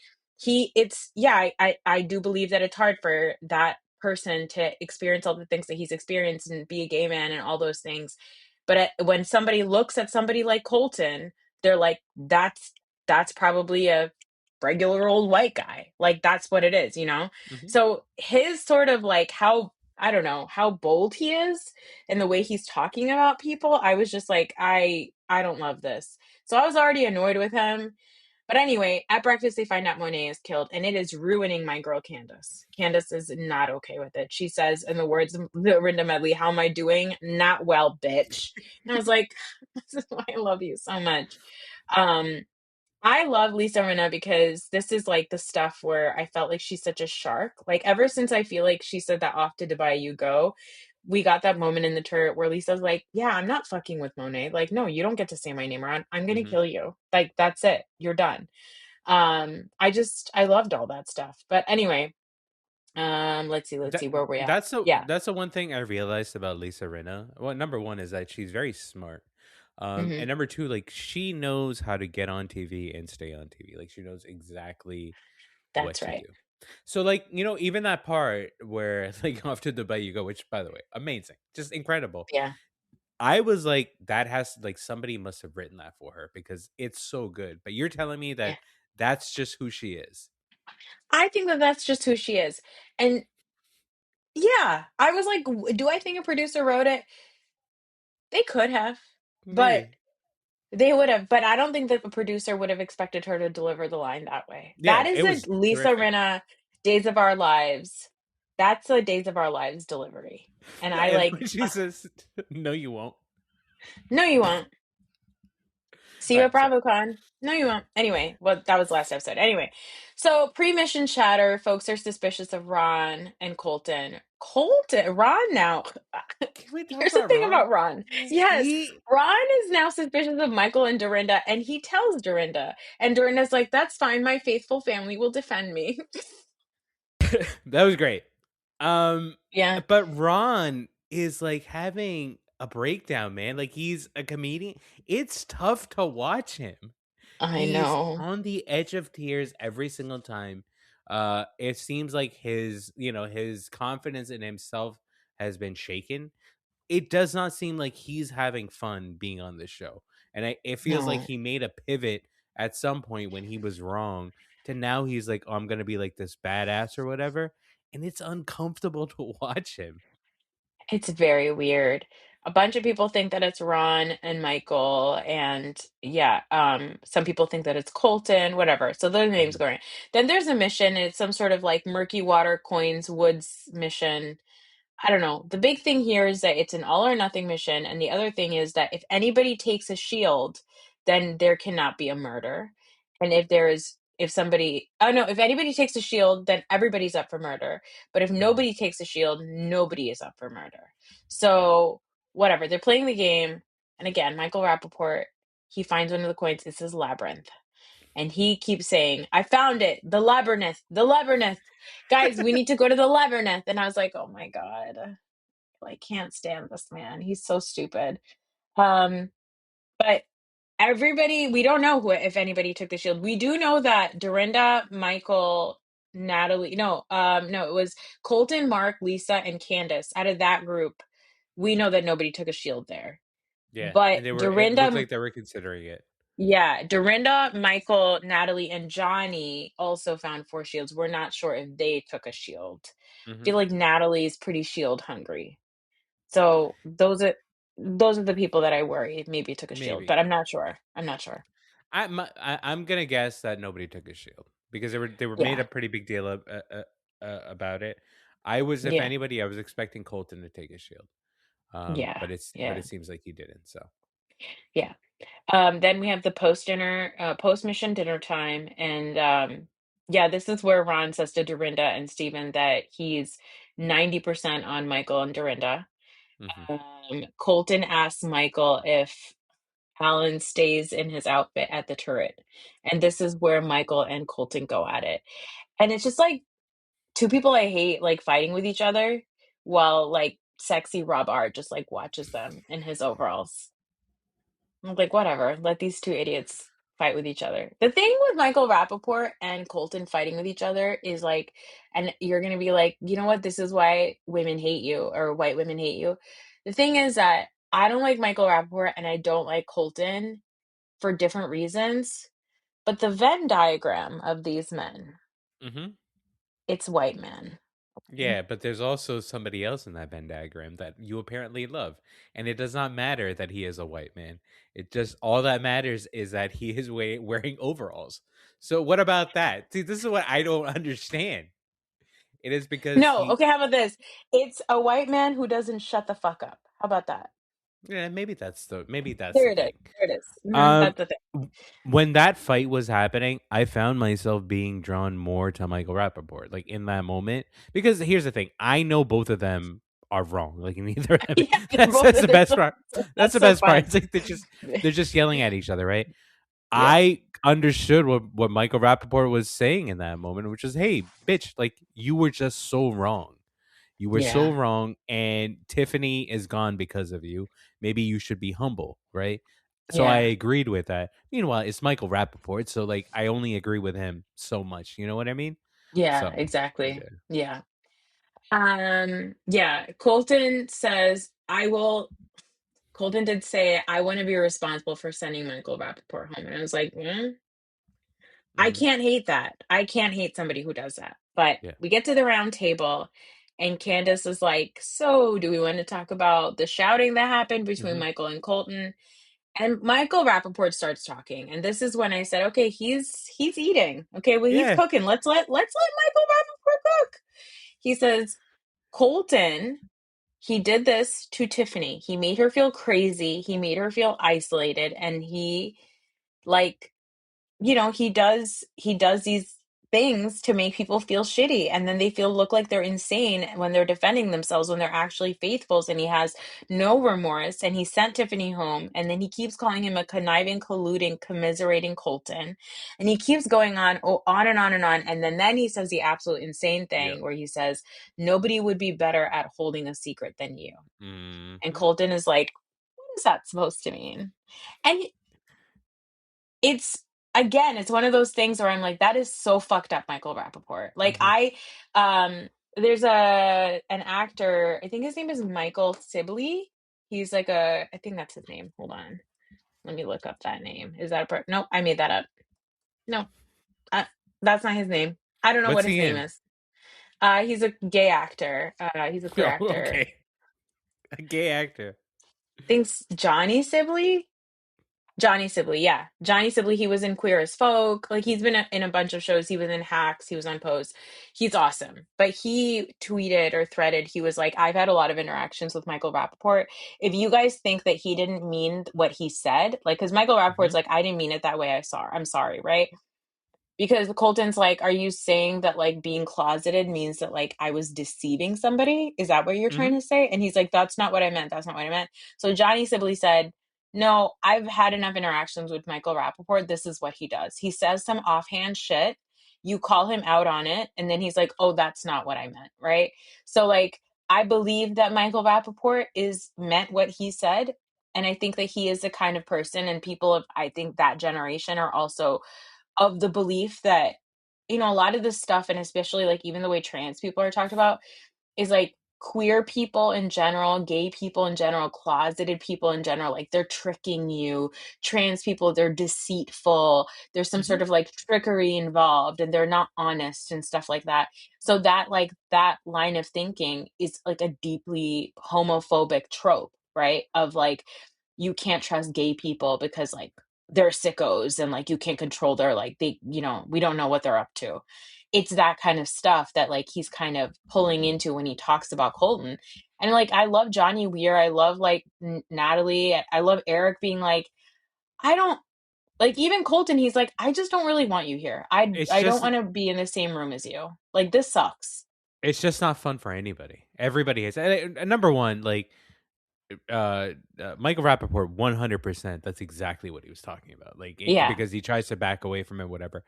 it's, yeah, I do believe that it's hard for that person to experience all the things that he's experienced and be a gay man and all those things. But when somebody looks at somebody like Colton, they're like, that's probably a regular old white guy. Like, that's what it is, you know? Hmm. So his sort of like, how, I don't know, how bold he is and the way he's talking about people, I was just like, I don't love this. So I was already annoyed with him. But anyway, at breakfast they find out Monet is killed, and it is ruining my girl Candace. Candace is not okay with it. She says, in the words of Rinda Medley, "How am I doing? Not well, bitch." And I was like, this is why I love you so much. Um, I love Lisa Rinna because this is like the stuff where I felt like she's such a shark. Like, ever since I feel like she said that "off to Dubai you go," we got that moment in the turret where Lisa's like, "Yeah, I'm not fucking with Monet. Like, no, you don't get to say my name around. I'm gonna Hmm. kill you. Like, that's it. You're done." I loved all that stuff. But anyway, let's That see where we're at. Yeah. that's the one thing I realized about Lisa Rinna. Well, number one is that she's very smart. Mhm. And number two, like she knows how to get on TV and stay on TV. Like she knows exactly what That's to right. do. So like, even that part where like off to Dubai you go, which by the way, amazing. Just incredible. Yeah, I was like, that has like somebody must have written that for her because it's so good. But you're telling me yeah. that that's just who she is. I think that that's just who she is, and yeah, I was like, do I think a producer wrote it? They could have, but Maybe. they would have, but I don't think that the producer would have expected her to deliver the line that way. That Yeah, is it a was Lisa terrific. Rinna Days of Our Lives. That's a Days of Our Lives delivery, and Yeah, I and like, when she says, "No, you won't." "No, you won't. See All you at right, sorry. BravoCon. No, you won't." Anyway, well, that was last episode. Anyway, so pre-mission chatter, folks are suspicious of Ron and Colton. Ron now. Can we talk Here's the about thing Ron? about Ron. Yes, He Ron is now suspicious of Michael and Dorinda, and he tells Dorinda, and Dorinda's like, "That's fine. My faithful family will defend me." that was great. Um, Yeah, but Ron is like having a breakdown, man. Like he's a comedian. It's tough to watch him. I He's know. on the edge of tears every single time. It seems like his confidence in himself has been shaken. It does not seem like he's having fun being on this show. And it feels like No, he made a pivot at some point when he was wrong to now he's like, oh, I'm going to be like this badass or whatever. And it's uncomfortable to watch him. it's very weird. A bunch of people think that it's Ron and Michael, and yeah, some people think that it's Colton, whatever. So those names Mhm. going. Then there's a mission, and it's some sort of like murky water coins woods mission. I don't know. The big thing here is that it's an all or nothing mission, and the other thing is that if anybody takes a shield, then there cannot be a murder. And if somebody oh no, if anybody takes a shield, then everybody's up for murder. But if Mhm. nobody takes a shield, nobody is up for murder. So whatever, they're playing the game, and again, Michael Rapaport, he finds one of the coins, it says labyrinth. And he keeps saying, I found it, the labyrinth, the labyrinth. Guys, we need to go to the labyrinth. And I was like, oh my God. I can't stand this man. He's so stupid. Um, but everybody, we don't know who if anybody took the shield. We do know that Dorinda, Michael, Natalie, no, it was Colton, Mark, Lisa, and Candace. Out of that group, we know that nobody took a shield there. Yeah. But And it looked Dorinda, like they were considering it. yeah, Dorinda, Michael, Natalie, and Johnny also found four shields. We're not sure if they took a shield. I Hmm. feel like Natalie's pretty shield hungry. So those are the people that I worry maybe took a shield, Maybe. but I'm not sure. I'm not sure. I'm gonna guess that nobody took his shield because they were made Yeah. a pretty big deal about it. I was, if Yeah. anybody, I was expecting Colton to take his shield. Yeah. But Yeah. it seems like he didn't. So Yeah. Then we have the post mission dinner time, and yeah, this is where Ron says to Dorinda and Steven that he's 90% on Michael and Dorinda. hmm Colton asks Michael if Alan stays in his outfit at the turret. And this is where Michael and Colton go at it. And it's just like two people I hate like fighting with each other while like sexy Rob Art just like watches them in his overalls. I'm like, whatever, let these two idiots fight with each other. The thing with Michael Rappaport and Colton fighting with each other is like, and you're gonna be like, you know what, this is why women hate you or white women hate you. The thing is that I don't like Michael Rappaport and I don't like Colton for different reasons, but the Venn diagram of these men, hmm it's white men. Okay? yeah, but there's also somebody else in that Venn diagram that you apparently love, and it does not matter that he is a white man. It just all that matters is that he is wearing overalls. So what about that? See, this is what I don't understand. It is because No, he okay, how about this? It's a white man who doesn't shut the fuck up. How about that? Yeah, maybe that's There the it is. thing. There it is. Um, That's the thing. when that fight was happening, I found myself being drawn more to Michael Rappaport, like in that moment. Because here's the thing: I know both of them are wrong. Like neither of them. Yeah, they're That's both that's the they're best so part. That's that's the so best part. fun. It's like they're just yelling at each other, right? Yeah. I understood what Michael Rappaport was saying in that moment, which is, "Hey, bitch, like you were just so wrong. You were so Yeah. wrong, and Tiffany is gone because of you. Maybe you should be humble, right?" So I Yeah. agreed with that. Meanwhile, it's Michael Rapaport, so, like, I only agree with him so much, you know what I mean? Yeah, So, exactly. yeah. Yeah. Yeah, Colton says, Colton did say, I want to be responsible for sending Michael Rappaport home. And I was like, I Mhm. can't hate that. I can't hate somebody who does that. But Yeah. we get to the round table, and Candace is like, so do we want to talk about the shouting that happened between Mhm. Michael and Colton? And Michael Rappaport starts talking. And this is when I said, okay, he's eating. Okay, well, he's Yeah. cooking. Let's let Michael Rappaport cook. He says, Colton, he did this to Tiffany. He made her feel crazy. He made her feel isolated. And he like he does these things to make people feel shitty, and then they feel look like they're insane when they're defending themselves when they're actually faithfuls, and he has no remorse, and he sent Tiffany home, and then he keeps calling him a conniving, colluding, commiserating Colton, and he keeps going on, on and on and on, and then he says the absolute insane Yep. thing where he says nobody would be better at holding a secret than you. And Mhm. Colton is like, what is that supposed to mean? And it's again, it's one of those things where I'm like, that is so fucked up, Michael Rappaport. Like Mhm. there's an actor, I think his name is Michael Sibley. He's like I think that's his name. Hold on. Let me look up that name. Is that nope, I made that up. No, uh, that's not his name. I don't know What's what his he name in? is. He's a gay actor. He's a queer Oh, actor. okay. A gay actor. Thinks Johnny Sibley. Johnny Sibley, yeah. Johnny Sibley, he was in Queer as Folk. Like he's been in a bunch of shows. He was in Hacks. He was on Pose. He's awesome. But he tweeted or threaded, he was like, I've had a lot of interactions with Michael Rappaport. If you guys think that he didn't mean what he said, like, because Michael Rappaport's Mhm. like, I didn't mean it that way. I'm sorry, right? Because Colton's like, are you saying that like being closeted means that like I was deceiving somebody? Is that what you're trying Mhm. to say? And he's like, that's not what I meant. That's not what I meant. So Johnny Sibley said, no, I've had enough interactions with Michael Rappaport. This is what he does. He says some offhand shit. You call him out on it. And then he's like, oh, that's not what I meant. Right. So like, I believe that Michael Rappaport is meant what he said. And I think that he is the kind of person, and people of, I think, that generation are also of the belief that, a lot of this stuff, and especially like even the way trans people are talked about, is like queer people in general, gay people in general, closeted people in general, like they're tricking you. Trans people, they're deceitful. There's some Mhm. sort of like trickery involved, and they're not honest and stuff like that. So that line of thinking is like a deeply homophobic trope, right? Of like, you can't trust gay people because like they're sickos, and like you can't control their like we don't know what they're up to. It's that kind of stuff that like he's kind of pulling into when he talks about Colton. And like I love Johnny Weir, I love like Natalie, I love Eric being like, I don't like, even Colton, he's like, I just don't really want you here. I It's I don't just want to be in the same room as you. Like this sucks. it's just not fun for anybody. Everybody is number one, like, Michael Rappaport, 100%. That's exactly what he was talking about. Like, Yeah. because he tries to back away from it, whatever.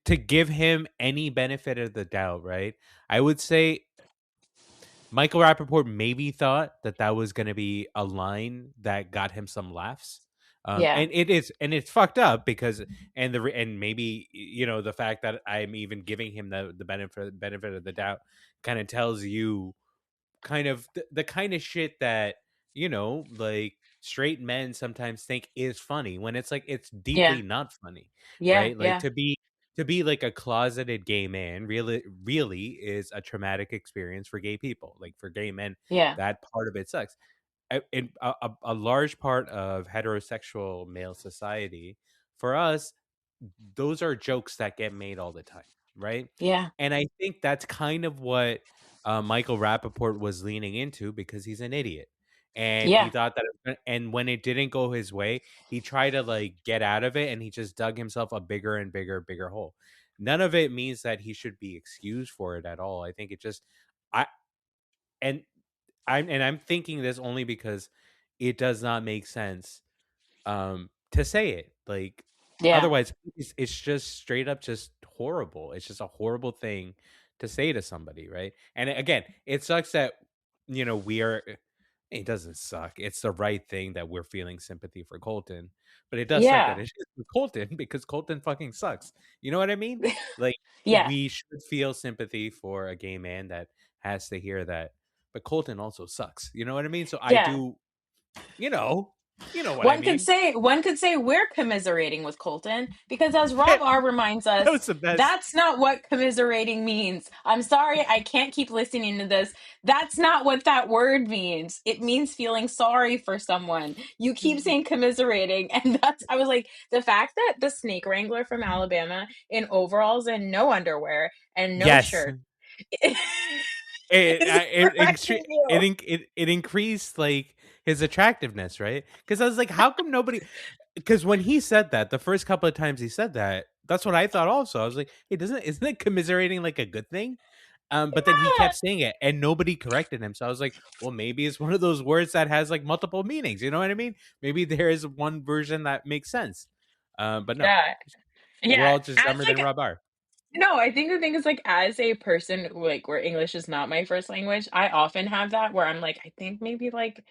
To give him any benefit of the doubt, right? I would say Michael Rappaport maybe thought that that was going to be a line that got him some laughs. Yeah. And it is, and it's fucked up because, and maybe, the fact that I'm even giving him the benefit of the doubt kind of tells you kind of the kind of shit that, like, straight men sometimes think is funny when it's like it's deeply Yeah. not funny, Yeah. right? Like, Yeah. to be like a closeted gay man really is a traumatic experience for gay people. Like, for gay men, Yeah. that part of it sucks. And a large part of heterosexual male society, for us, those are jokes that get made all the time, right? Yeah. And I think that's kind of what Michael Rappaport was leaning into, because he's an idiot. And he Yeah. thought that, and when it didn't go his way, he tried to like get out of it, and he just dug himself a bigger and bigger hole. None of it means that he should be excused for it at all. I think it just, I, and I'm thinking this only because it does not make sense to say it. Like, Yeah. otherwise it's just straight up just horrible. It's just a horrible thing to say to somebody, right? And again, it sucks that, we are It doesn't suck. It's the right thing that we're feeling sympathy for Colton, but it does suck that Yeah. it is for Colton because Colton fucking sucks. You know what I mean? Like, Yeah. we should feel sympathy for a gay man that has to hear that, but Colton also sucks. You know what I mean? So I Yeah. do, you know, you know what I mean? One could say we're commiserating with Colton because as Rob that R reminds us, was the best. that's not what commiserating means. I'm sorry, I can't keep listening to this. That's not what that word means. It means feeling sorry for someone. You keep saying commiserating, and that's I was like, the fact that the snake wrangler from Alabama in overalls and no underwear and no Yes. shirt It is correcting you. it increased like his attractiveness, right? Because I was like, how come nobody? Because when he said that, the first couple of times he said that, that's what I thought. Also, I was like, hey, doesn't isn't it commiserating like a good thing? But then he Yeah. kept saying it, and nobody corrected him. So I was like, well, maybe it's one of those words that has like multiple meanings. You know what I mean? Maybe there is one version that makes sense. But no, Yeah. we're Yeah. all just As dumber than like Rob R. no, I think the thing is like as a person like where English is not my first language, I often have that where I'm like, I think maybe like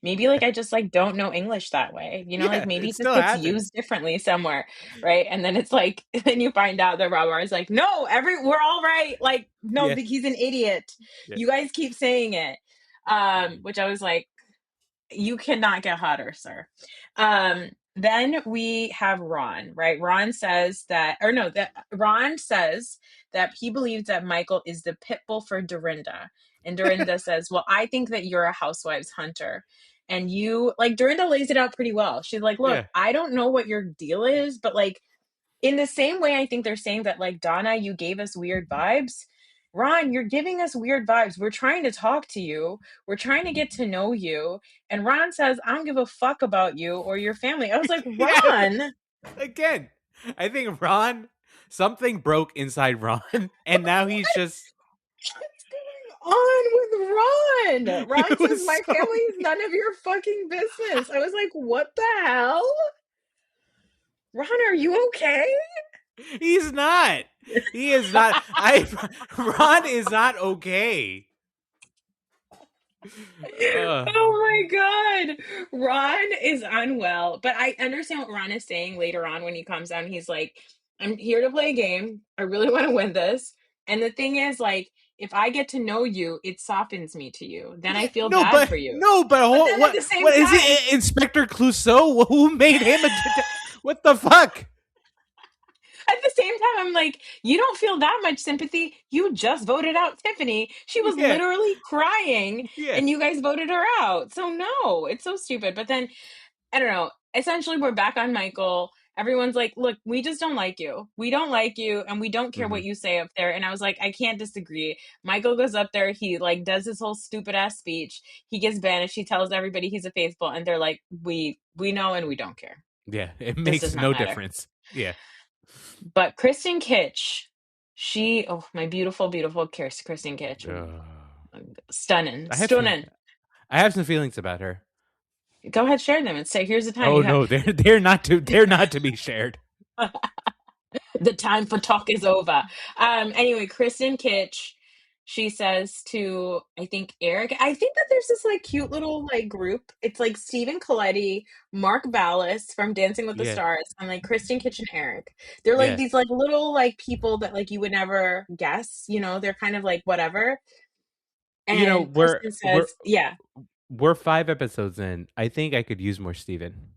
I just like don't know English that way. You know, like Yeah, maybe it it just still gets happens. used differently somewhere, right? And then it's like then you find out that Rob is like, no, we're all right. Like, no, Yeah, he's an idiot. yeah. You guys keep saying it. Which I was like, you cannot get hotter, sir. Then we have Ron, right? Ron says that, or no, that Ron says that he believes that Michael is the pit bull for Dorinda. And Dorinda says, well, I think that you're a housewives hunter. And you, like, Dorinda lays it out pretty well. She's like, look, Yeah. I don't know what your deal is, but like, in the same way, I think they're saying that, like, Donna, you gave us weird vibes. Ron, you're giving us weird vibes. We're trying to talk to you. We're trying to get to know you. And Ron says, I don't give a fuck about you or your family. I was like, Yeah, Ron, again, I think Ron, something broke inside Ron, and now he's just. what's going on with Ron? Ron It says, was my so. family is none of your fucking business. I was like, what the hell? Ron, are you okay? He's not. He is not. I. Ron is not okay. Uh, Oh my God. Ron is unwell, but I understand what Ron is saying later on when he comes down. He's like, I'm here to play a game. I really want to win this. And the thing is, like, if I get to know you, it softens me to you. Then I yeah, feel bad for you. no, But then at the same what is time, he? Inspector Clouseau? Who made him a? What the fuck? at the same time, I'm like, you don't feel that much sympathy. You just voted out Tiffany. She was Yeah, literally crying, yeah. and you guys voted her out. So no, it's so stupid. But then I don't know. Essentially, we're back on Michael. Everyone's like, look, we just don't like you. We don't like you, and we don't care Hmm. what you say up there. And I was like, I can't disagree. Michael goes up there, he like does his whole stupid ass speech. He gets banished. He tells everybody he's a faithful, and they're like, we know and we don't care. Yeah, it This makes does not no matter. difference. Yeah. But Kristen Kitsch, oh my beautiful, beautiful Kristen Kitsch, Uh, stunning, I have some. stunning. I have some feelings about her. Go ahead, share them and say, here's the time Oh you have. no, they're not to be shared. The time for talk is over. Anyway, Kristen Kitsch, she says to I think Eric. I think that there's this like cute little like group. It's like Stephen Coletti, Mark Ballas from Dancing with the Yeah, Stars, and like Kristen Kitsch and Eric. They're like yeah. these like little like people that like you would never guess. You know, they're kind of like whatever. You know, And Kristen says, yeah, we're 5 episodes in. I think I could use more Steven.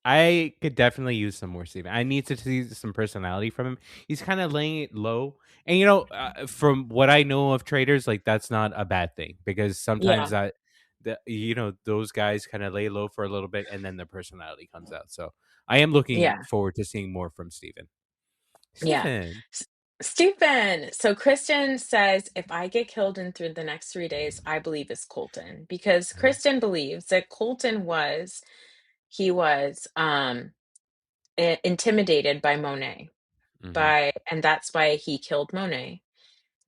I could definitely use some more Steven. I need to see some personality from him. He's kind of laying it low. And from what I know of traders, like that's not a bad thing because sometimes yeah, those guys kind of lay low for a little bit and then their personality comes out. So I am looking yeah. forward to seeing more from Steven. Yeah. Steven. Stephen. So Kristen says, if I get killed in through the next 3 days, I believe it's Colton because Kristen believes that Colton he was intimidated by Monet Mm-hmm. and that's why he killed Monet.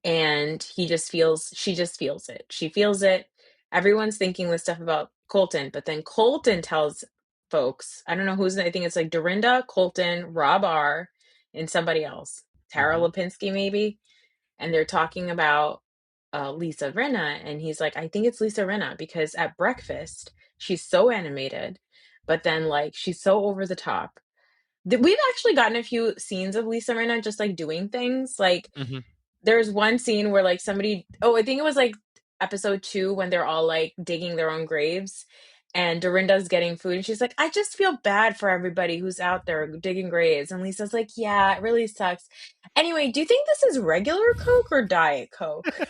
And she just feels it. She feels it. Everyone's thinking this stuff about Colton, but then Colton tells folks, I don't know who's, I think it's like Dorinda, Colton, Rob R, and somebody else, Tara Mm-hmm. Lipinski maybe, and they're talking about Lisa Rinna, and he's like, I think it's Lisa Rinna because at breakfast she's so animated, but then like she's so over the top. We've actually gotten a few scenes of Lisa Rinna just like doing things. Like Hmm. there's one scene where like somebody, oh, I think it was like episode 2 when they're all like digging their own graves, and Dorinda's getting food and she's like, I just feel bad for everybody who's out there digging graves. And Lisa's like, yeah, it really sucks. Anyway, do you think this is regular Coke or Diet Coke?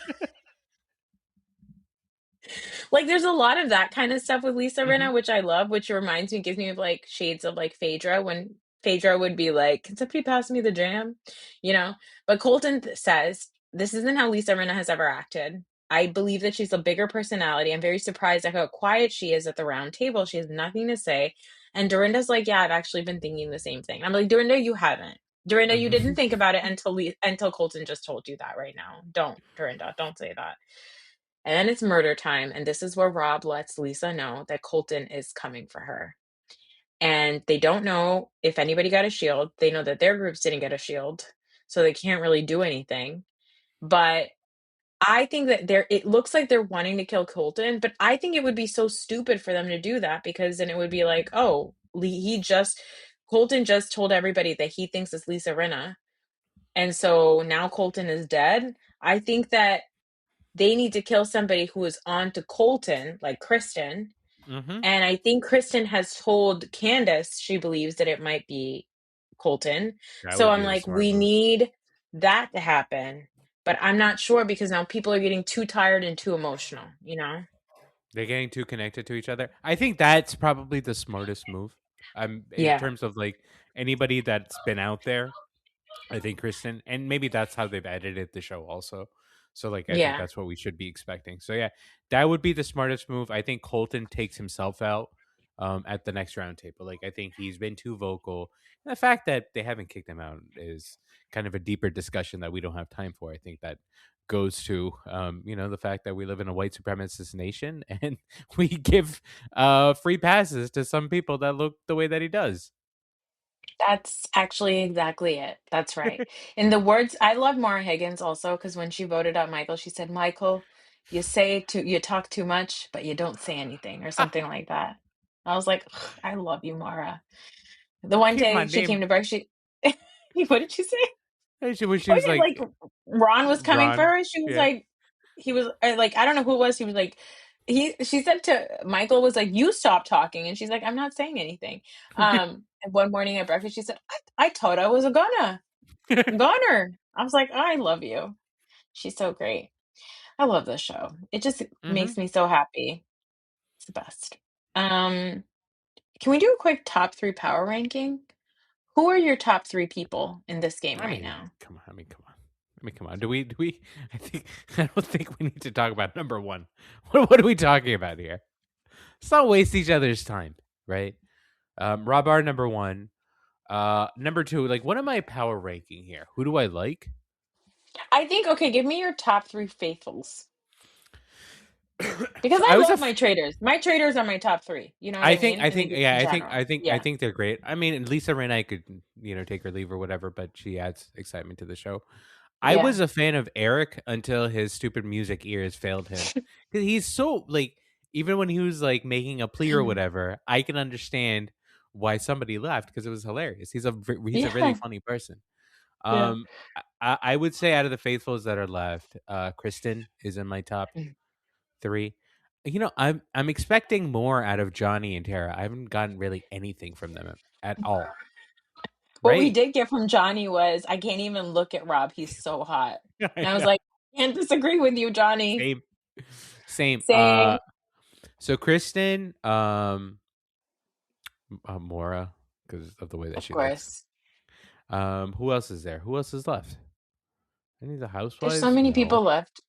Like there's a lot of that kind of stuff with Lisa Hmm. Rinna, which I love, which reminds me, gives me like shades of like Phaedra when Phaedra would be like, can somebody pass me the jam? You know? But Colton says, this isn't how Lisa Rinna has ever acted. I believe that she's a bigger personality. I'm very surprised at how quiet she is at the round table. She has nothing to say. And Dorinda's like, yeah, I've actually been thinking the same thing. I'm like, Dorinda, you haven't. Dorinda, you didn't Hmm. think about it until Colton just told you that right now. Don't, Dorinda, don't say that. And then it's murder time, and this is where Rob lets Lisa know that Colton is coming for her. And they don't know if anybody got a shield. They know that their groups didn't get a shield, so they can't really do anything. But I think that it looks like they're wanting to kill Colton, but I think it would be so stupid for them to do that because then it would be like, oh, Colton just told everybody that he thinks it's Lisa Rinna. And so now Colton is dead. I think that they need to kill somebody who is on to Colton, like Kristen. Hmm. And I think Kristen has told Candace she believes that it might be Colton. That So would I'm be the like, smart we move. need that to happen. But I'm not sure because now people are getting too tired and too emotional, you know? They're getting too connected to each other. I think that's probably the smartest move. In Yeah. terms of like anybody that's been out there, I think Kristen, and maybe that's how they've edited the show also. So like I think Yeah. that's what we should be expecting. So yeah, that would be the smartest move. I think Colton takes himself out at the next round table. Like I think he's been too vocal. And the fact that they haven't kicked him out is kind of a deeper discussion that we don't have time for. I think that goes to the fact that we live in a white supremacist nation and we give free passes to some people that look the way that he does. That's actually exactly it. That's right. In the words, I love Maura Higgins also because when she voted out Michael, she said, Michael, you talk too much, but you don't say anything, or something like that. I was like, "Ugh, I love you, Maura." The one Keep my day she name. came to break, what did she say? And she, when she Oh was yeah, like like Ron was coming for Ron, her. She was yeah. like, he was like, I don't know who it was. He was like, she said to Michael was like, you stop talking, and she's like, I'm not saying anything. And one morning at breakfast, she said, I thought I was a goner. I was like, I love you. She's so great. I love this show. It just Hmm. makes me so happy. It's the best. Um, can we do a quick top 3 power ranking? Who are your top 3 people in this game I right mean, now? come on. I mean, come on. I mean, come on. Do we? I think I don't think we need to talk about number one. What are we talking about here? Let's not waste each other's time, right? Rob R number one. Number two. Like, what am I power ranking here? Who do I like? I think, okay, give me your top 3 faithfuls. Because So I I was a love my traders. My traders are my top 3. You know what I mean? I In the think, game yeah, in I think, general. I Yeah. think they're great. I mean, Lisa Ren, I could, take her leave or whatever, but she adds excitement to the show. I Yeah. was a fan of Eric until his stupid music ears failed him. Because he's so like, even when he was like making a plea or whatever, I can understand why somebody left because it was hilarious. He's a really Yeah. funny person. Yeah. Um, I would say out of the faithfuls that are left, Kristen is in my top Mm. three. I'm expecting more out of Johnny and Tara. I haven't gotten really anything from them at all. What we Right? did get from Johnny was, I can't even look at Rob. He's so hot. I And I was know. like, can't disagree with you, Johnny. Same. Same. Same. So Kristen, Mora, because of the way that Of she looks. course. Who else is there? Who else is left? Any of the There's so housewives? many No. people left.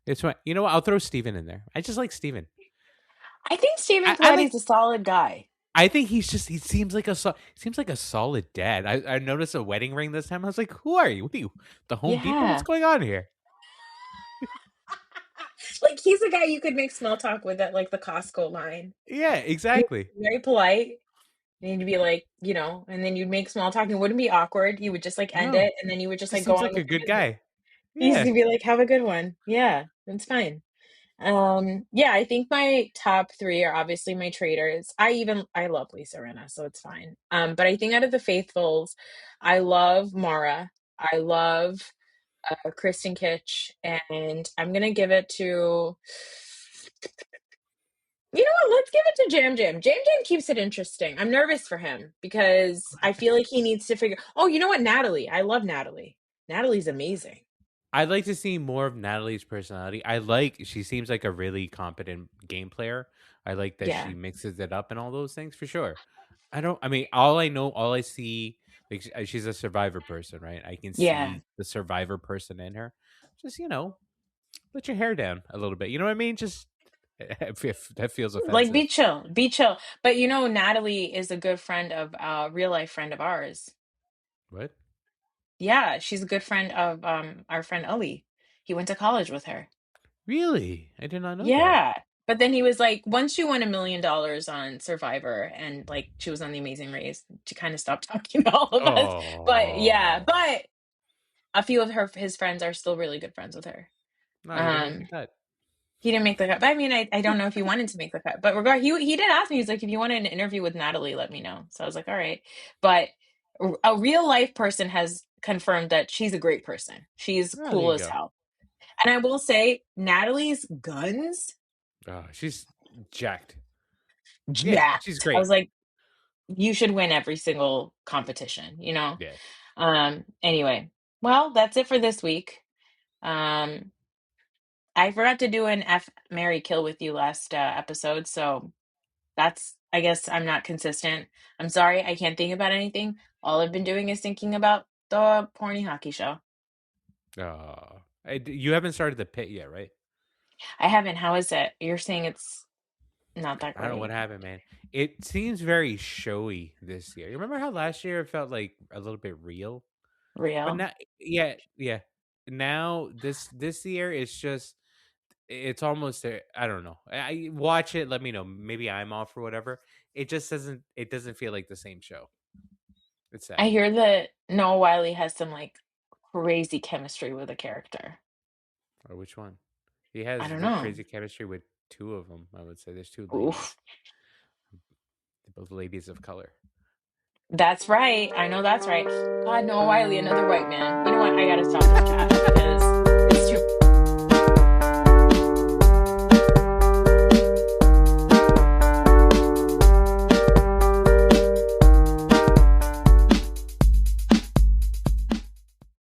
It's what you know what? I'll throw Steven in there. I just like Steven. I think Stephen I like Coletti's a solid guy. I think he seems like a solid dad. I noticed a wedding ring this time. I was like, who are you? What are you? The Home Depot? What's Yeah. going on here? Like he's a guy you could make small talk with at like the Costco line. Yeah, He was exactly. very polite. And you'd be like, and then you'd make small talk. And it wouldn't be awkward. You would just like end No. it and then you would just Just like go seems on like with a your good business. guy. He's Yeah. gonna be like, have a good one. Yeah, that's fine. Yeah, I think my top three are obviously my traders. I love Lisa Rinna, so it's fine. But I think out of the faithfuls, I love Mara. I love Kristen Kitsch, and I'm gonna give it to. You know what? Let's give it to Jam Jam. Jam Jam keeps it interesting. I'm nervous for him because I feel like he needs to figure. Oh, you know what? Natalie. I love Natalie. Natalie's amazing. I'd like to see more of Natalie's personality. She seems like a really competent game player. I like that she Yeah. mixes it up and all those things for sure. I mean, all I see, like, she's a survivor person, right? I can Yeah. see the survivor person in her. Just, let your hair down a little bit. You know what I mean? Just, if that feels Like offensive. be chill. Be chill. But you know, Natalie is a good friend of real life friend of ours. What? Yeah, she's a good friend of our friend Ali. He went to college with her. Really? I did not know that. Yeah. But then he was like, once she won $1 million on Survivor and like she was on The Amazing Race, she kind of stopped talking to all of us. But yeah, Oh. but a few of his friends are still really good friends with her. No, he didn't make the Um, cut. he didn't make the cut. But I mean, I don't know if he wanted to make the cut. But he did ask me, he's like, if you wanted an interview with Natalie, let me know. So I was like, all right. But a real life person has confirmed that she's a great person. She's Oh, there cool you as go. hell. And I will say, Natalie's guns, Oh, she's jacked. Yeah, she's jacked. I great. was like, you should win every single competition, you know? Yeah. Anyway, well, that's it for this week. Um, I forgot to do an F Mary Kill with you last episode, so I guess I'm not consistent. I'm sorry, I can't think about anything. All I've been doing is thinking about the porny hockey show. You haven't started the pit yet, right? I haven't. How is it? You're saying it's not that I don't know what great. happened, man. It seems very showy this year. You remember how last year it felt like a little bit real? But Real. now, yeah, yeah. Now this year it's almost there. I don't know. I watch it. Let me know. Maybe I'm off or whatever. It doesn't feel like the same show. It's I sad. hear that Noah Wiley has some like crazy chemistry with a character. Or which one? He I has don't know. crazy chemistry with two of them. I would say there's two Oof. ladies. They're both ladies of color. That's right. I know that's right. God, Noah Wiley, another white man. You know what? I gotta stop this chat because it's too